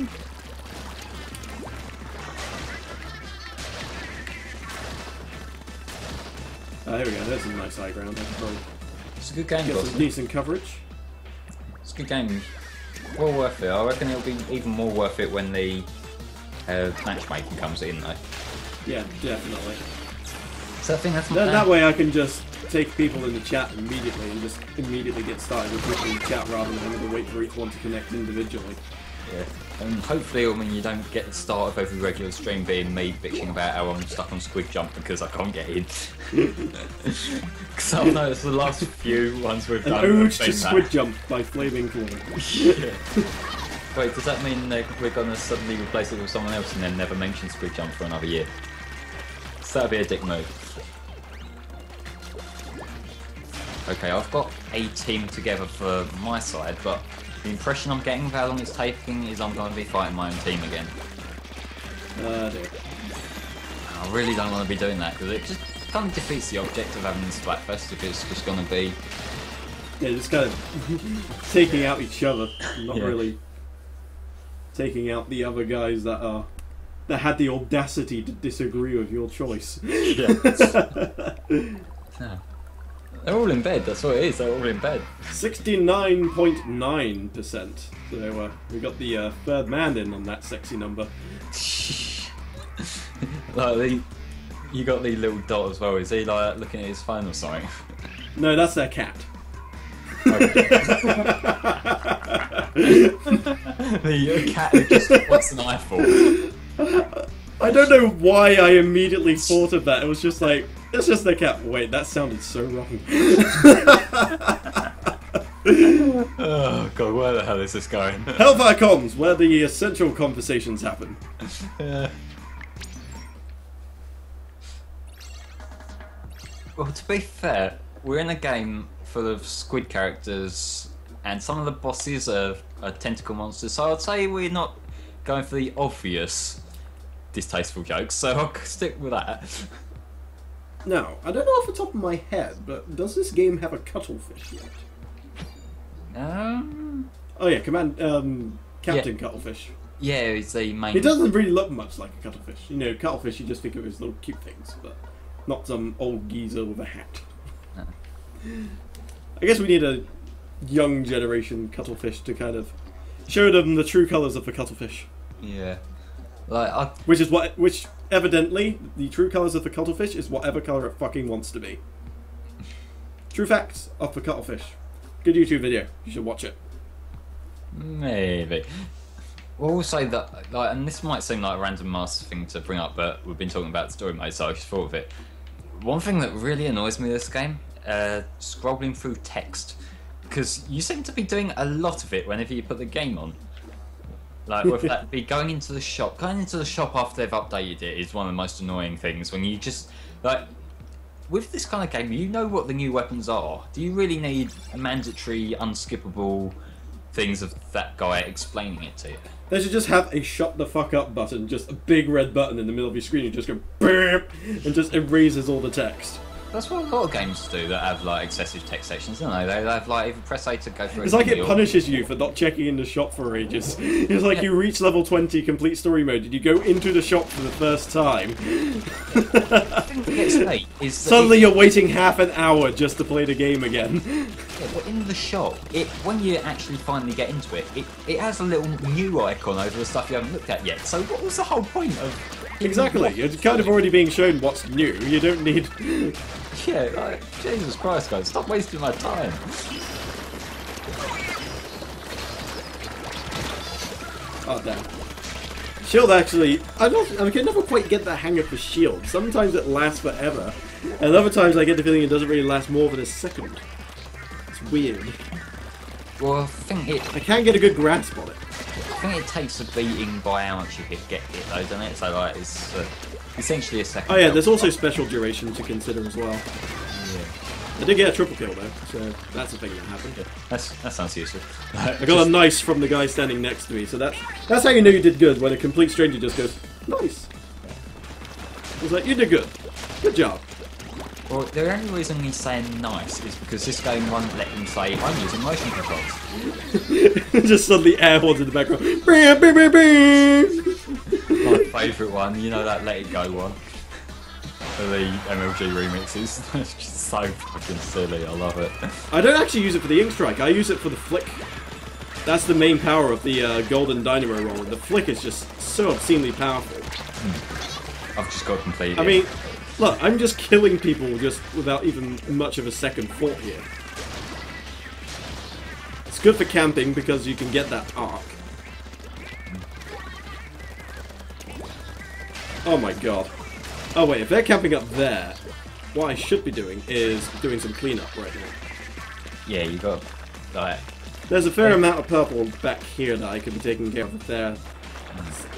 There we go, there's some nice high ground. It's a good game, get some decent coverage. It's a good game. Well worth it. I reckon it'll be even more worth it when the matchmaking comes in, though. Yeah, definitely. So I think that's that way I can just take people in the chat immediately and just immediately get started with people in the chat rather than having to wait for each one to connect individually. Yeah, and hopefully I mean you don't get the start of every regular stream being me bitching about how I'm stuck on Squid Jump because I can't get in. Because I've noticed the last few ones we've done. An ode to Squid Jump by Flaming Claw. Yeah. Wait, does that mean that we're going to suddenly replace it with someone else and then never mention Squid Jump for another year? So that'd be a dick move. Okay, I've got a team together for my side, but the impression I'm getting with how long it's taking is I'm going to be fighting my own team again. Dear. I really don't want to be doing that because it just kind of defeats the object of having the Splatfest if it's just going to be... Yeah, just kind of taking out each other, not really taking out the other guys that had the audacity to disagree with your choice. Yeah. They're all in bed, that's what it is, they're all in bed. 69.9%. So we got the third man in on that sexy number. Like you got the little dot as well, is he like looking at his phone or something? No, that's their cat. Okay. The cat who just wants an eyeful. I don't know why I immediately thought of that. It was just like, it's just the cat. Wait, that sounded so wrong. Oh god, where the hell is this going? Hellfire Comms, where the essential conversations happen. Well, to be fair, we're in a game full of squid characters, and some of the bosses are tentacle monsters, so I'd say we're not going for the obvious distasteful jokes, so I'll stick with that. Now, I don't know off the top of my head, but does this game have a cuttlefish yet? Oh yeah, Captain Cuttlefish. Yeah, it's the main... It doesn't really look much like a cuttlefish. You know, cuttlefish, you just think of it as little cute things, but not some old geezer with a hat. No. I guess we need a young generation cuttlefish to kind of show them the true colours of the cuttlefish. Yeah. Like, Which evidently, the true colours of the cuttlefish is whatever colour it fucking wants to be. True facts of the cuttlefish. Good YouTube video. You should watch it. Maybe. We'll say that, like, and this might seem like a random master thing to bring up, but we've been talking about story mode, so I just thought of it. One thing that really annoys me this game, scrolling through text, because you seem to be doing a lot of it whenever you put the game on. Like, whether that be going into the shop after they've updated it is one of the most annoying things. When you just, like, with this kind of game, you know what the new weapons are. Do you really need mandatory, unskippable things of that guy explaining it to you? They should just have a shut the fuck up button, just a big red button in the middle of your screen. You just go BAM! And just erases all the text. That's what a lot of games do that have like excessive text sections, don't they? They have like, if you press A to go through. It's like it punishes you for not checking in the shop for ages. It's like you reach level 20, complete story mode, and you go into the shop for the first time. The thing that gets late is suddenly you're waiting half an hour just to play the game again. Yeah, but in the shop, when you actually finally get into it, it has a little new icon over the stuff you haven't looked at yet. So what was the whole point of... Exactly, you're kind of already being shown what's new, you don't need... Yeah, like, Jesus Christ, guys, stop wasting my time. Oh, damn. Shield actually, I can never quite get the hang of the shield. Sometimes it lasts forever, and other times I get the feeling it doesn't really last more than a second. It's weird. Well, I can't get a good grasp on it. I think it takes a beating by how much you get hit though, doesn't it? So like, it's essentially a second. Oh yeah, there's also special duration to consider as well. Yeah. I did get a triple kill though, so that's a thing that happened. Yeah, that sounds useful. I got a nice from the guy standing next to me, so that's how you know you did good, when a complete stranger just goes, nice. It's like, you did good. Good job. Well, the only reason he's saying nice is because this game won't let him say, I'm using motion controls. Just suddenly air horns in the background. My favourite one, you know that Let It Go one? The MLG remixes. It's just so fucking silly, I love it. I don't actually use it for the ink strike, I use it for the flick. That's the main power of the golden dynamo roller. The flick is just so obscenely powerful. I've just got completed. I mean, look, I'm just killing people just without even much of a second thought here. It's good for camping because you can get that arc. Oh my god. Oh wait, if they're camping up there, what I should be doing is doing some cleanup right now. Yeah, you got that. There's a fair amount of purple back here that I could be taking care of there.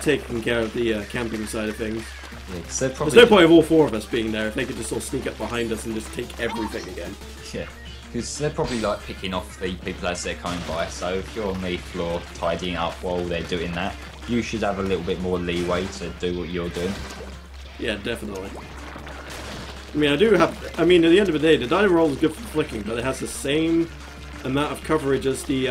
Taking care of the camping side of things. Yeah, so there's no point of all four of us being there if they could just all sneak up behind us and just take everything again. Yeah, because they're probably like picking off the people as they're coming by, so if you're on the floor tidying up while they're doing that, you should have a little bit more leeway to do what you're doing. Yeah, definitely. I mean, at the end of the day, the dynamo roller is good for flicking, but it has the same amount of coverage as the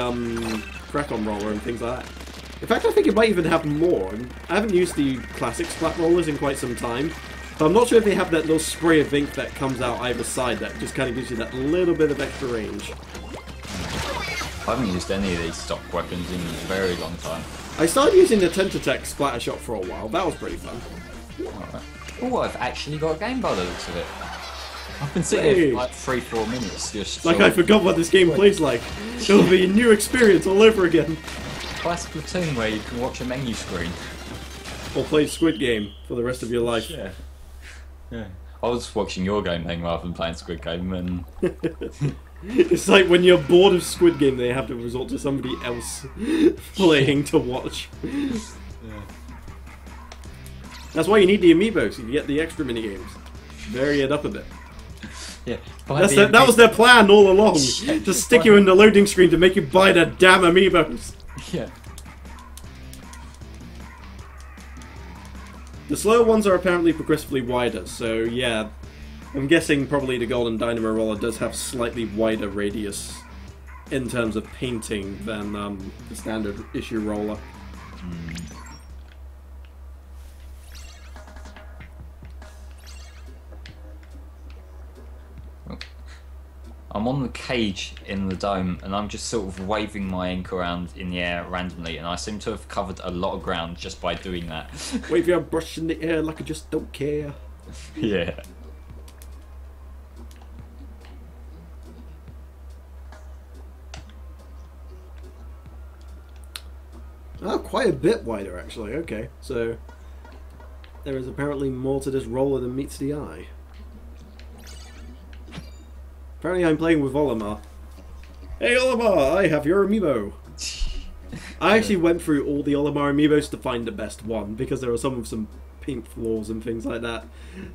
crack-on roller and things like that. In fact, I think it might even have more. I haven't used the classic splat rollers in quite some time, but I'm not sure if they have that little spray of ink that comes out either side that just kind of gives you that little bit of extra range. I haven't used any of these stock weapons in a very long time. I started using the Tentatek splatter shot for a while. That was pretty fun. Alright. Oh, I've actually got a game by the looks of it. I've been sitting here for like 3-4 minutes just... Like I forgot what this game plays like. It'll be a new experience all over again. Buy Splatoon where you can watch a menu screen. Or play Squid Game for the rest of your life. Yeah. Yeah. I was watching your game then rather than playing Squid Game and... It's like when you're bored of Squid Game, they have to resort to somebody else playing to watch. Yeah. That's why you need the Amiibo, so you get the extra minigames. Vary it up a bit. Yeah. That was their plan all along. To stick you in the loading screen to make you buy the damn Amiibos. Yeah. The slower ones are apparently progressively wider, so yeah. I'm guessing probably the Golden Dynamo Roller does have slightly wider radius in terms of painting than the standard issue roller. I'm on the cage in the dome and I'm just sort of waving my ink around in the air randomly and I seem to have covered a lot of ground just by doing that. Wave your brush in the air like I just don't care. Yeah. Oh, quite a bit wider actually, okay. So, there is apparently more to this roller than meets the eye. Apparently I'm playing with Olimar. Hey Olimar, I have your Amiibo! I actually went through all the Olimar Amiibos to find the best one, because there were some with some paint flaws and things like that.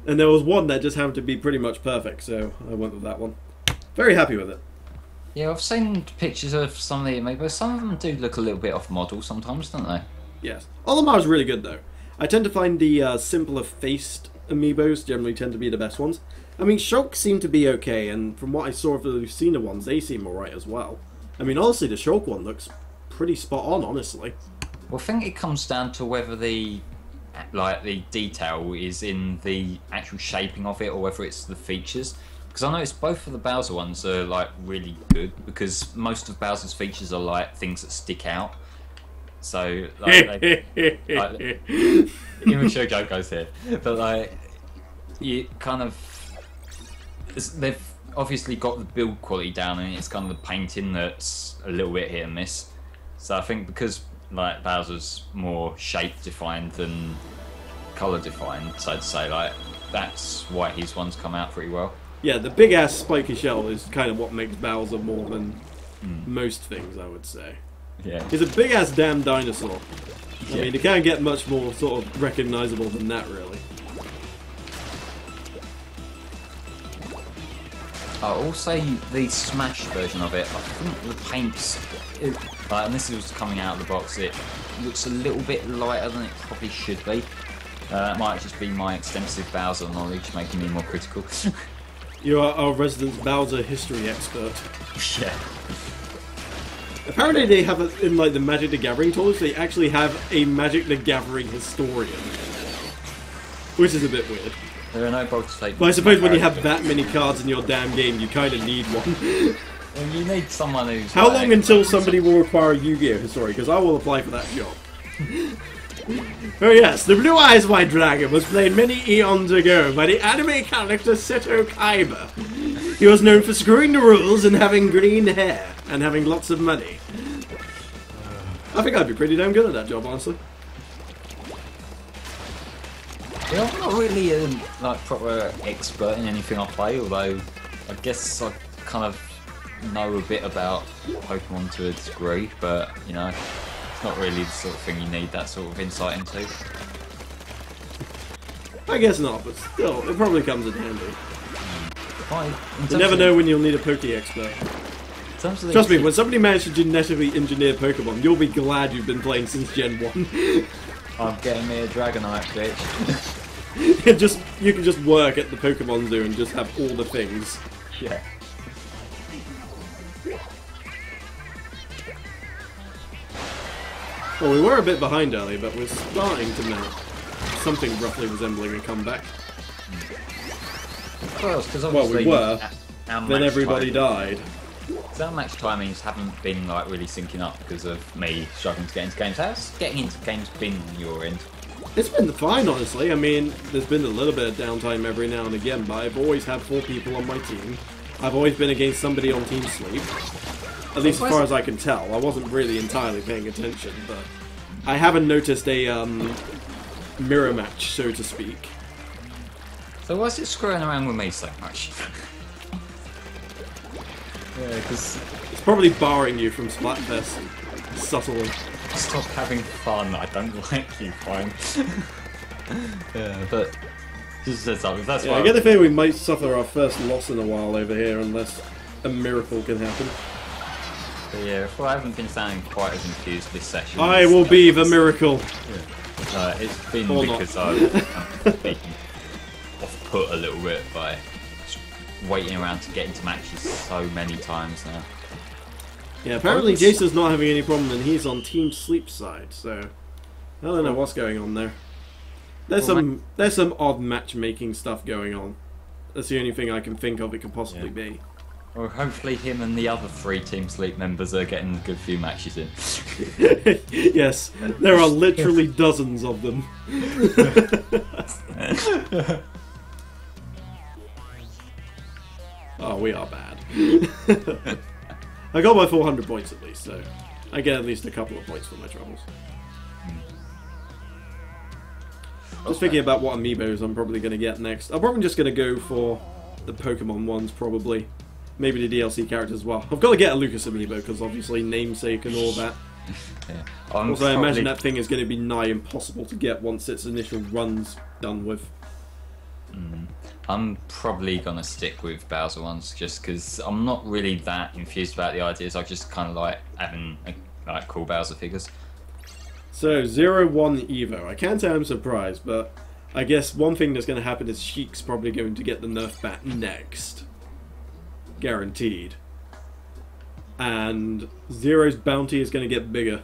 And there was one that just happened to be pretty much perfect, so I went with that one. Very happy with it. Yeah, I've seen pictures of some of the Amiibos. Some of them do look a little bit off model sometimes, don't they? Yes. Olimar's really good though. I tend to find the simpler faced Amiibos generally tend to be the best ones. I mean, Shulk seem to be okay, and from what I saw of the Lucina ones, they seem alright as well. I mean, honestly, the Shulk one looks pretty spot on, honestly. Well, I think it comes down to whether the detail is in the actual shaping of it, or whether it's the features. Because I noticed both of the Bowser ones are like really good because most of Bowser's features are like things that stick out. So like, immature joke goes here, but like you kind of they've obviously got the build quality down, and it's kind of the painting that's a little bit hit and miss. So I think because like Bowser's more shape defined than color defined, so to say, like that's why his ones come out pretty well. Yeah, the big ass spiky shell is kind of what makes Bowser more than most things, I would say. Yeah, he's a big ass damn dinosaur. I Yeah. mean, you can't get much more sort of recognizable than that, really. I'll say the Smash version of it, I think the paints, and this was coming out of the box, it looks a little bit lighter than it probably should be. It might just be my extensive Bowser knowledge making me more critical. You are our resident Bowser history expert. Yeah. Apparently they have, in like the Magic the Gathering toys, they actually have a Magic the Gathering historian. Which is a bit weird. There are no box tape. But I suppose when you have that many cards in your damn game, you kind of need one. Well, you need someone who's... How like, long until somebody will require a Yu-Gi-Oh historian? Because I will apply for that job. Oh yes, the Blue Eyes White Dragon was played many eons ago by the anime character Seto Kaiba. He was known for screwing the rules and having green hair, and having lots of money. I think I'd be pretty damn good at that job, honestly. Yeah, I'm not really a like proper expert in anything I play, although I guess I kind of know a bit about Pokemon to a degree, but you know, it's not really the sort of thing you need that sort of insight into. I guess not, but still, it probably comes in handy. In You never know when you'll need a Poke expert. Trust me, when somebody managed to genetically engineer Pokemon, you'll be glad you've been playing since Gen 1. I'm getting me a Dragonite, bitch. You can just work at the Pokemon Zoo and just have all the things. Yeah. Well, we were a bit behind earlier, but we're starting to mount something roughly resembling a comeback. Well, because Well, we were. our Then match everybody died. So our match timings haven't been like really syncing up because of me struggling to get into games. How's getting into games been on your end? It's been fine, honestly. I mean, there's been a little bit of downtime every now and again, but I've always had 4 people on my team. I've always been against somebody on Team Sleep. At least as far as I can tell. I wasn't really entirely paying attention, but I haven't noticed a mirror match, so to speak. So why is it screwing around with me so much? Yeah, because... It's probably barring you from Splatfest, subtly. Stop having fun, I don't like you, fine. Yeah, but... Just said something, that's Yeah, why... I get the feeling we might suffer our first loss in a while over here, unless a miracle can happen. But yeah, if I haven't been sounding quite as enthused this session... I will be the miracle! Yeah. It's been Or because not. I've been off-put a little bit by waiting around to get into matches so many times now. Yeah, apparently Jason's not having any problem and he's on Team Sleep side, so I don't know what's going on there. There's some odd matchmaking stuff going on. That's the only thing I can think of it could possibly be. Well, hopefully him and the other 3 Team Sleep members are getting a good few matches in. Yes, there are literally dozens of them. Oh, we are bad. I got my 400 points at least, so I get at least a couple of points for my troubles. Just thinking about what amiibos I'm probably going to get next. I'm probably just going to go for the Pokemon ones, probably. Maybe the DLC characters as well. I've got to get a Lucas amiibo, because obviously namesake and all that. Yeah. Also, I imagine that thing is going to be nigh impossible to get once its initial run's done with. I'm probably going to stick with Bowser ones, just because I'm not really that infused about the ideas. I just kind of like having like cool Bowser figures. So, 0-1 Evo. I can't say I'm surprised, but I guess one thing that's going to happen is Sheik's probably going to get the Nerf bat next. Guaranteed. And Zero's bounty is going to get bigger.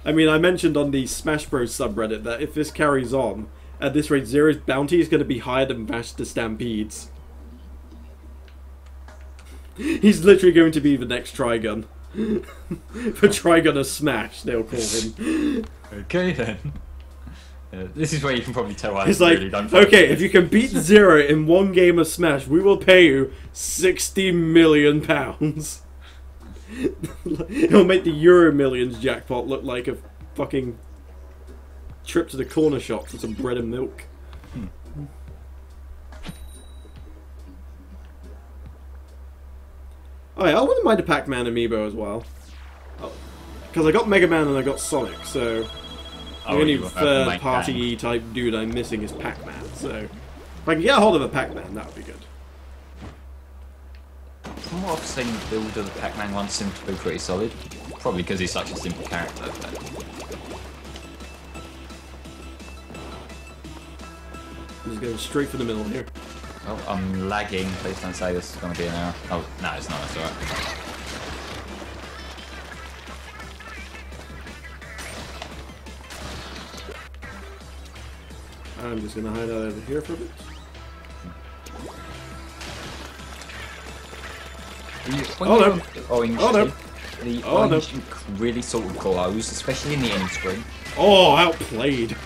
I mean, I mentioned on the Smash Bros subreddit that if this carries on, at this rate, Zero's bounty is going to be higher than Vash the Stampede's. He's literally going to be the next Trigun. For Trigun or Smash, they'll call him. Okay then. This is where you can probably tell I He's really like, don't. okay, if you can beat Zero in one game of Smash, we will pay you £60 million. It'll make the Euro Millions jackpot look like a fucking trip to the corner shop for some bread and milk. Oh yeah, I wouldn't mind a Pac-Man amiibo as well. Because I got Mega Man and I got Sonic, so the only third-party type dude I'm missing is Pac-Man. So if I can get a hold of a Pac-Man, that would be good. From what I've seen, the build of the Pac-Man one seems to be pretty solid. Probably because he's such a simple character. But... I'm just going straight for the middle here. Oh, I'm lagging. Please don't say this is going to be an hour. Oh, no, it's not. It's alright. I'm just going to hide out over here for a bit. The orange really sort of glows, especially in the end screen. Oh, outplayed.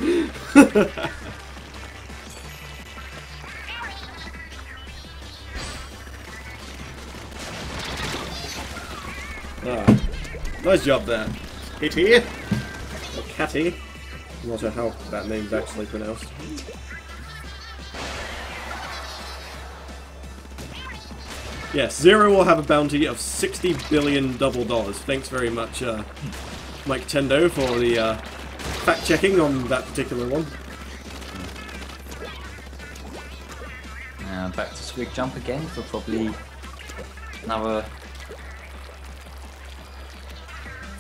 Nice job there. Kitty. Or Catty. I'm not sure how that name's actually pronounced. Yes, Zero will have a bounty of $60 billion double dollars. Thanks very much, Mike Tendo, for the fact-checking on that particular one. Now back to Squig Jump again for probably another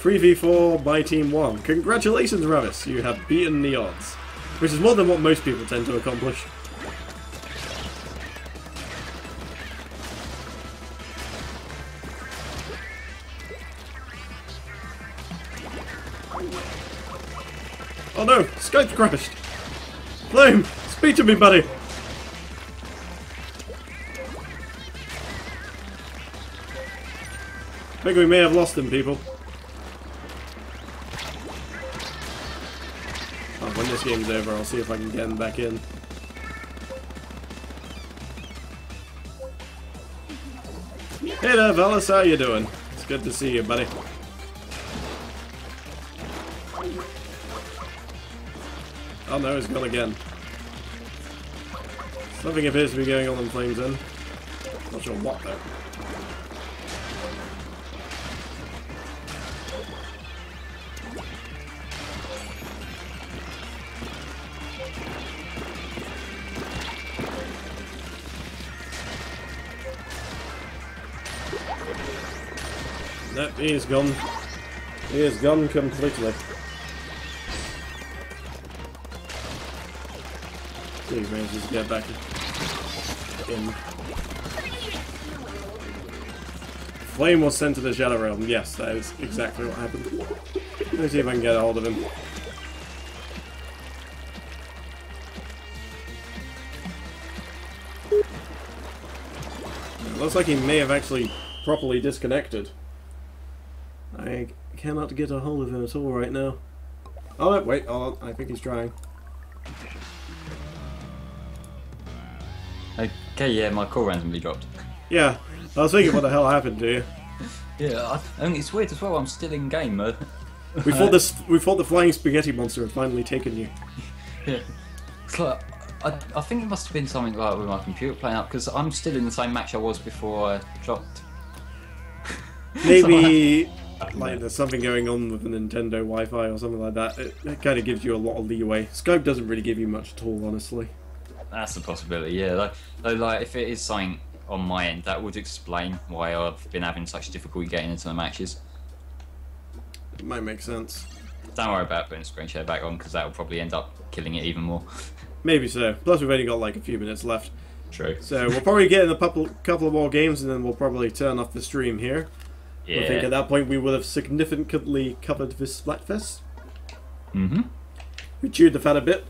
3v4 by Team 1. Congratulations, Ravis, you have beaten the odds. Which is more than what most people tend to accomplish. Oh no, Skype's crashed. Flame, speak to me, buddy. I think we may have lost him, people. Oh, when this game's over, I'll see if I can get him back in. Hey there, fellas, how you doing? It's good to see you, buddy. Oh no, he's gone again. Something appears to be going on in Flame's End. Not sure what though. Nope, he is gone. He is gone completely. He manages to get back in. Flame was sent to the Shadow Realm. Yes, that is exactly what happened. Let me see if I can get a hold of him. It looks like he may have actually properly disconnected. I cannot get a hold of him at all right now. Oh, no, wait, hold on. I think he's trying. Okay, yeah, my call randomly dropped. Yeah, I was thinking what the hell happened to you. Yeah, I mean, it's weird as well, I'm still in game. We thought the flying spaghetti monster had finally taken you. Yeah. It's like, I think it must have been something like with my computer playing up, because I'm still in the same match I was before I dropped. Maybe like there's something going on with the Nintendo Wi-Fi or something like that. It kind of gives you a lot of leeway. Skype doesn't really give you much at all, honestly. That's a possibility, yeah. Like if it is something on my end, that would explain why I've been having such difficulty getting into the matches. It might make sense. Don't worry about putting the screen share back on, because that will probably end up killing it even more. Maybe so. Plus we've only got like a few minutes left. True. So we'll probably get in a couple of more games and then we'll probably turn off the stream here. Yeah. I think at that point we will have significantly covered this Splatfest. Mm-hmm. We chewed the fat a bit,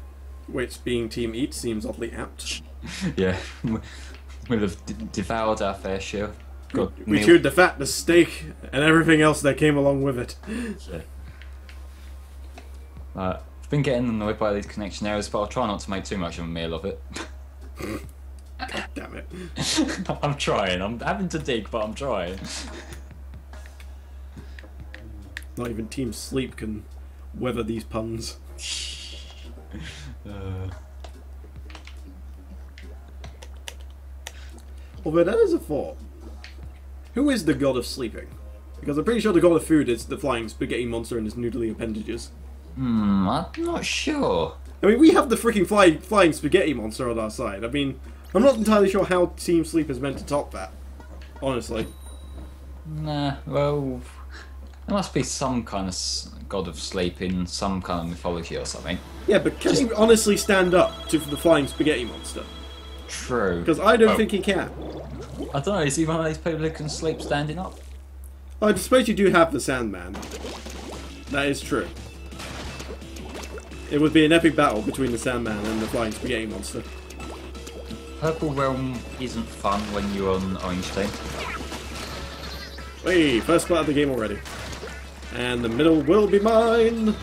which being Team Eat seems oddly apt. Yeah. We'll have devoured our fair share. We chewed the fat, the steak, and everything else that came along with it. I've been getting annoyed by these connection errors, but I'll try not to make too much of a meal of it. God damn it. I'm trying. I'm having to dig, but I'm trying. Not even Team Sleep can weather these puns. Although that is a thought. Who is the god of sleeping? Because I'm pretty sure the god of food is the flying spaghetti monster and his noodly appendages. I'm not sure. I mean, we have the freaking flying spaghetti monster on our side. I mean, I'm not entirely sure how Team Sleep is meant to top that. Honestly. Nah, well, there must be some kind of god of sleep in some kind of mythology or something. Yeah, but can he honestly stand up to the flying spaghetti monster? True. Because I don't think he can. I don't know, is he one of these people who can sleep standing up? I suppose you do have the Sandman. That is true. It would be an epic battle between the Sandman and the flying spaghetti monster. Purple Realm isn't fun when you're on Orange Team. Hey, first spot of the game already. And the middle will be mine!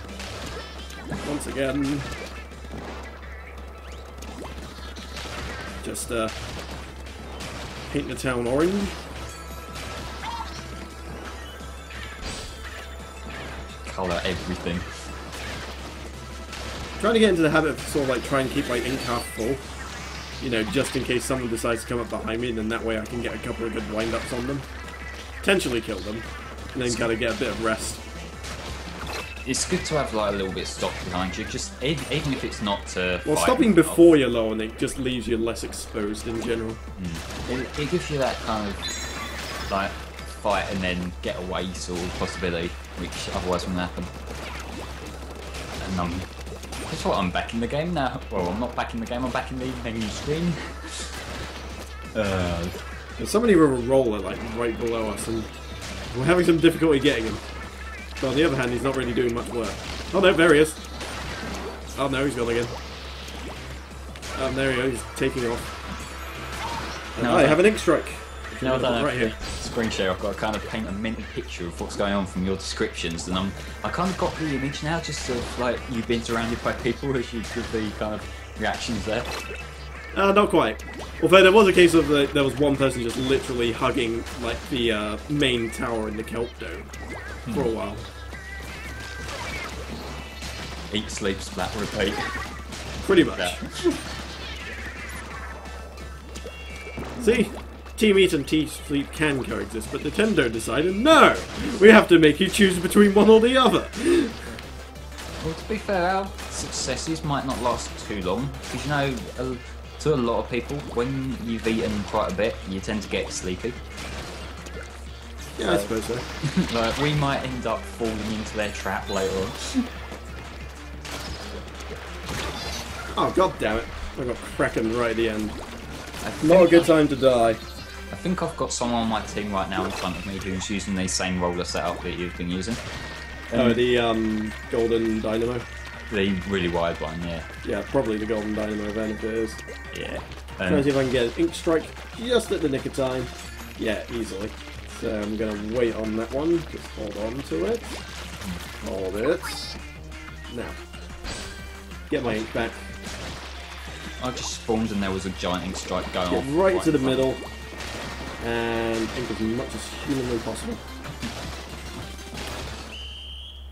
Once again. Just, paint the town orange. Colour everything. Trying to get into the habit of sort of like trying to keep my ink half full. You know, just in case someone decides to come up behind me, and then that way I can get a couple of good wind-ups on them. Potentially kill them, and then kind of get a bit of rest. It's good to have like a little bit of stock behind you, just even if it's not to. Well, fight stopping before you're low and it just leaves you less exposed in general. It gives you that kind of like fight and then get away sort of possibility, which otherwise wouldn't happen. And that's what I'm back in the game now. Well, I'm not back in the game. I'm back in the menu screen. There's somebody with a roller like right below us, and we're having some difficulty getting him. But on the other hand, he's not really doing much work. Oh no, there he is. Oh no, he's gone again. Oh, there he is. He's taking off. And I have an ink strike. No, right here. Screen share. I've got to kind of paint a mental picture of what's going on from your descriptions, and I kind of got the image now, just of like you being surrounded by people as you give the kind of reactions there. Not quite. Although there was a case of there was one person just literally hugging like the main tower in the Kelp Dome for a while. Eat, sleep, splat, repeat. Pretty much. Yeah. See? Team Eat and Team Sleep can coexist, but Nintendo decided, no! We have to make you choose between one or the other! Well, to be fair, our successes might not last too long, because you know, to a lot of people, when you've eaten quite a bit, you tend to get sleepy. Yeah, I suppose so. Like, we might end up falling into their trap later on. Oh, god damn it. I got cracking right at the end. Not a good time to die. I think I've got someone on my team right now in front of me who's using the same roller setup that you've been using. Oh, the golden dynamo? The really wide one, yeah. Yeah, probably the golden dynamo then if it is. Yeah. Trying to see if I can get an ink strike just at the nick of time. Yeah, easily. So I'm going to wait on that one. Just hold on to it. Hold it. Now. Get my ink back. I just spawned and there was a giant ink strike going off. Get right to the middle. And ink as much as humanly possible.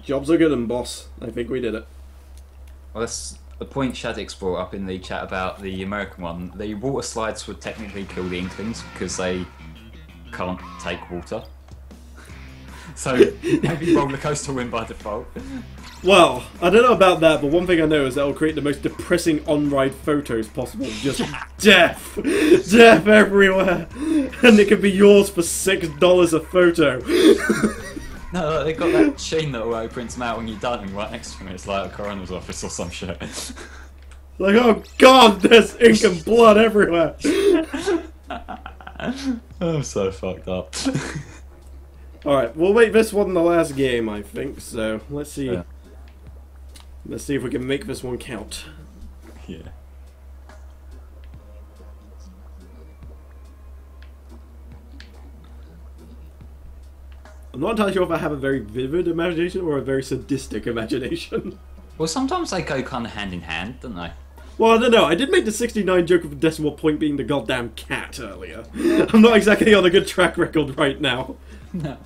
Jobs are good, and boss. I think we did it. Well, that's the point Shadix brought up in the chat about the American one. The water slides would technically kill the Inklings because they can't take water. So maybe roller coaster win by default. Well, I don't know about that, but one thing I know is that will create the most depressing on-ride photos possible. Just death! Death everywhere! And it could be yours for $6 a photo. No, they got that machine that prints them out when you're done right next to me. It's like a coroner's office or some shit. Like, oh god, there's ink and blood everywhere! I'm so fucked up. Alright, we'll make this one the last game, I think, so let's see. Yeah. Let's see if we can make this one count. Yeah. I'm not entirely sure if I have a very vivid imagination or a very sadistic imagination. Well, sometimes they go kind of hand in hand, don't they? Well, I don't know. I did make the 69 joke of the decimal point being the goddamn cat earlier. I'm not exactly on a good track record right now. No.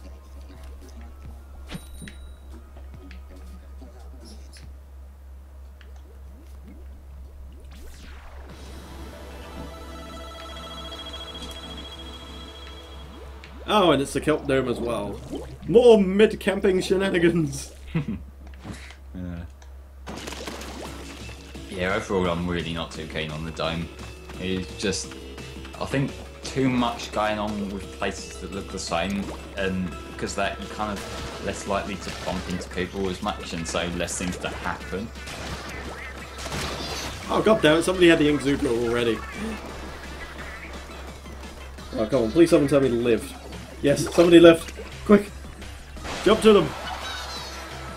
Oh, and it's the Kelp Dome as well. More mid-camping shenanigans. Yeah, overall I'm really not too keen on the dome. It's just, I think, too much going on with places that look the same, and because that you're kind of less likely to bump into people as much, and so less things to happen. Oh god damn it, somebody had the Inkzooka already. Oh come on, please someone tell me to live. Yes, somebody left. Quick! Jump to them!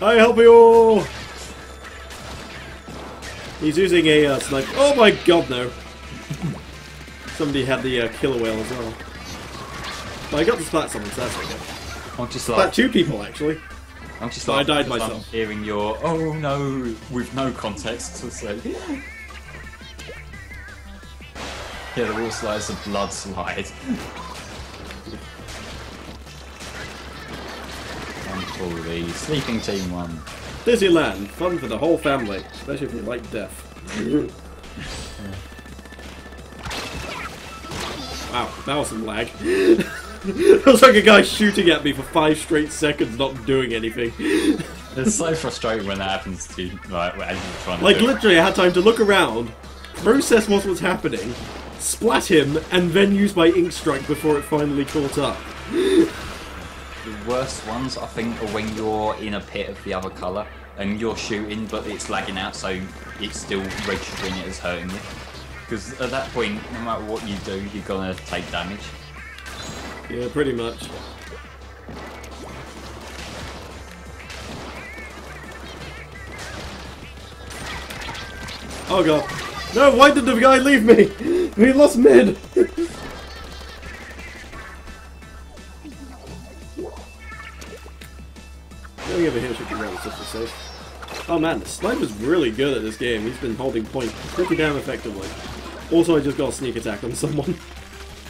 I help you! He's using a sniper. Oh my god, no! Somebody had the killer whale as well. But I got to splat someone, so that's okay. I'm just Splat two people, actually. I'm just but I died myself. I'm hearing your oh no with no context to say. Yeah, the wall slide's a blood slide. And for the sleeping team one. Disneyland, fun for the whole family, especially if you like death. Wow, that was some lag. It was like a guy shooting at me for 5 straight seconds, not doing anything. It's so frustrating when that happens to you, like, as you're trying to like, literally, I had time to look around, process what was happening, splat him, and then use my ink strike before it finally caught up. The worst ones, I think, are when you're in a pit of the other colour and you're shooting, but it's lagging out, so it's still registering it as hurting you. Because at that point, no matter what you do, you're gonna take damage. Yeah, pretty much. Oh god. No, why did the guy leave me? He lost mid! Going over here should be relatively safe. Oh man, the sniper's really good at this game. He's been holding point pretty damn effectively. Also, I just got a sneak attack on someone.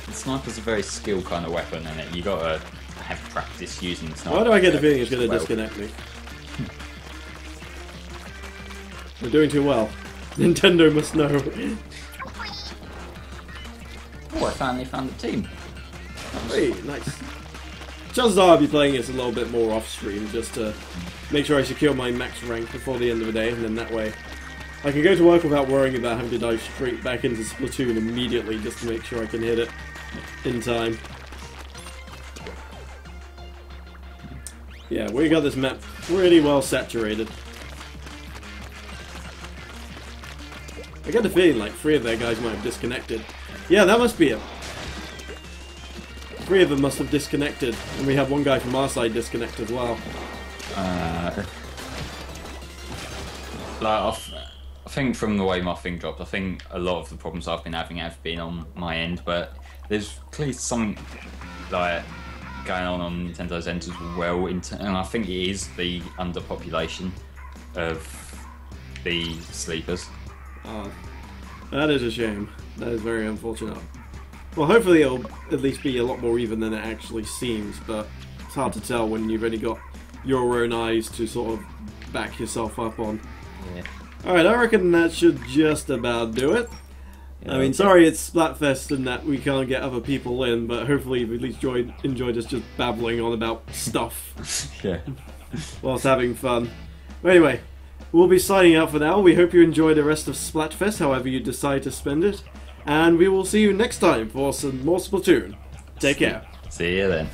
The sniper's a very skill kind of weapon, and you gotta have practice using the sniper. Why do I get the feeling it's gonna disconnect me? We're doing too well. Nintendo must know. Oh, I finally found the team. Hey, nice. Chances are I'll be playing this a little bit more off stream just to make sure I secure my max rank before the end of the day, and then that way I can go to work without worrying about having to dive straight back into Splatoon immediately just to make sure I can hit it in time. Yeah, we got this map pretty well saturated. I get the feeling like 3 of their guys might have disconnected. Yeah, that must be it. 3 of them must have disconnected, and we have 1 guy from our side disconnect as well. Like, I think from the way my thing dropped, I think a lot of the problems I've been having have been on my end, but there's clearly something like going on Nintendo's end as well, and I think it is the underpopulation of the sleepers. Oh, that is a shame. That is very unfortunate. Well, hopefully it'll at least be a lot more even than it actually seems, but it's hard to tell when you've only got your own eyes to sort of back yourself up on. Yeah. Alright, I reckon that should just about do it. Yeah, I mean, sorry it's Splatfest and that we can't get other people in, but hopefully you've at least enjoyed us just babbling on about stuff. Yeah. Whilst having fun. But anyway, we'll be signing out for now. We hope you enjoy the rest of Splatfest, however you decide to spend it. And we will see you next time for some more Splatoon. Take care. See you then.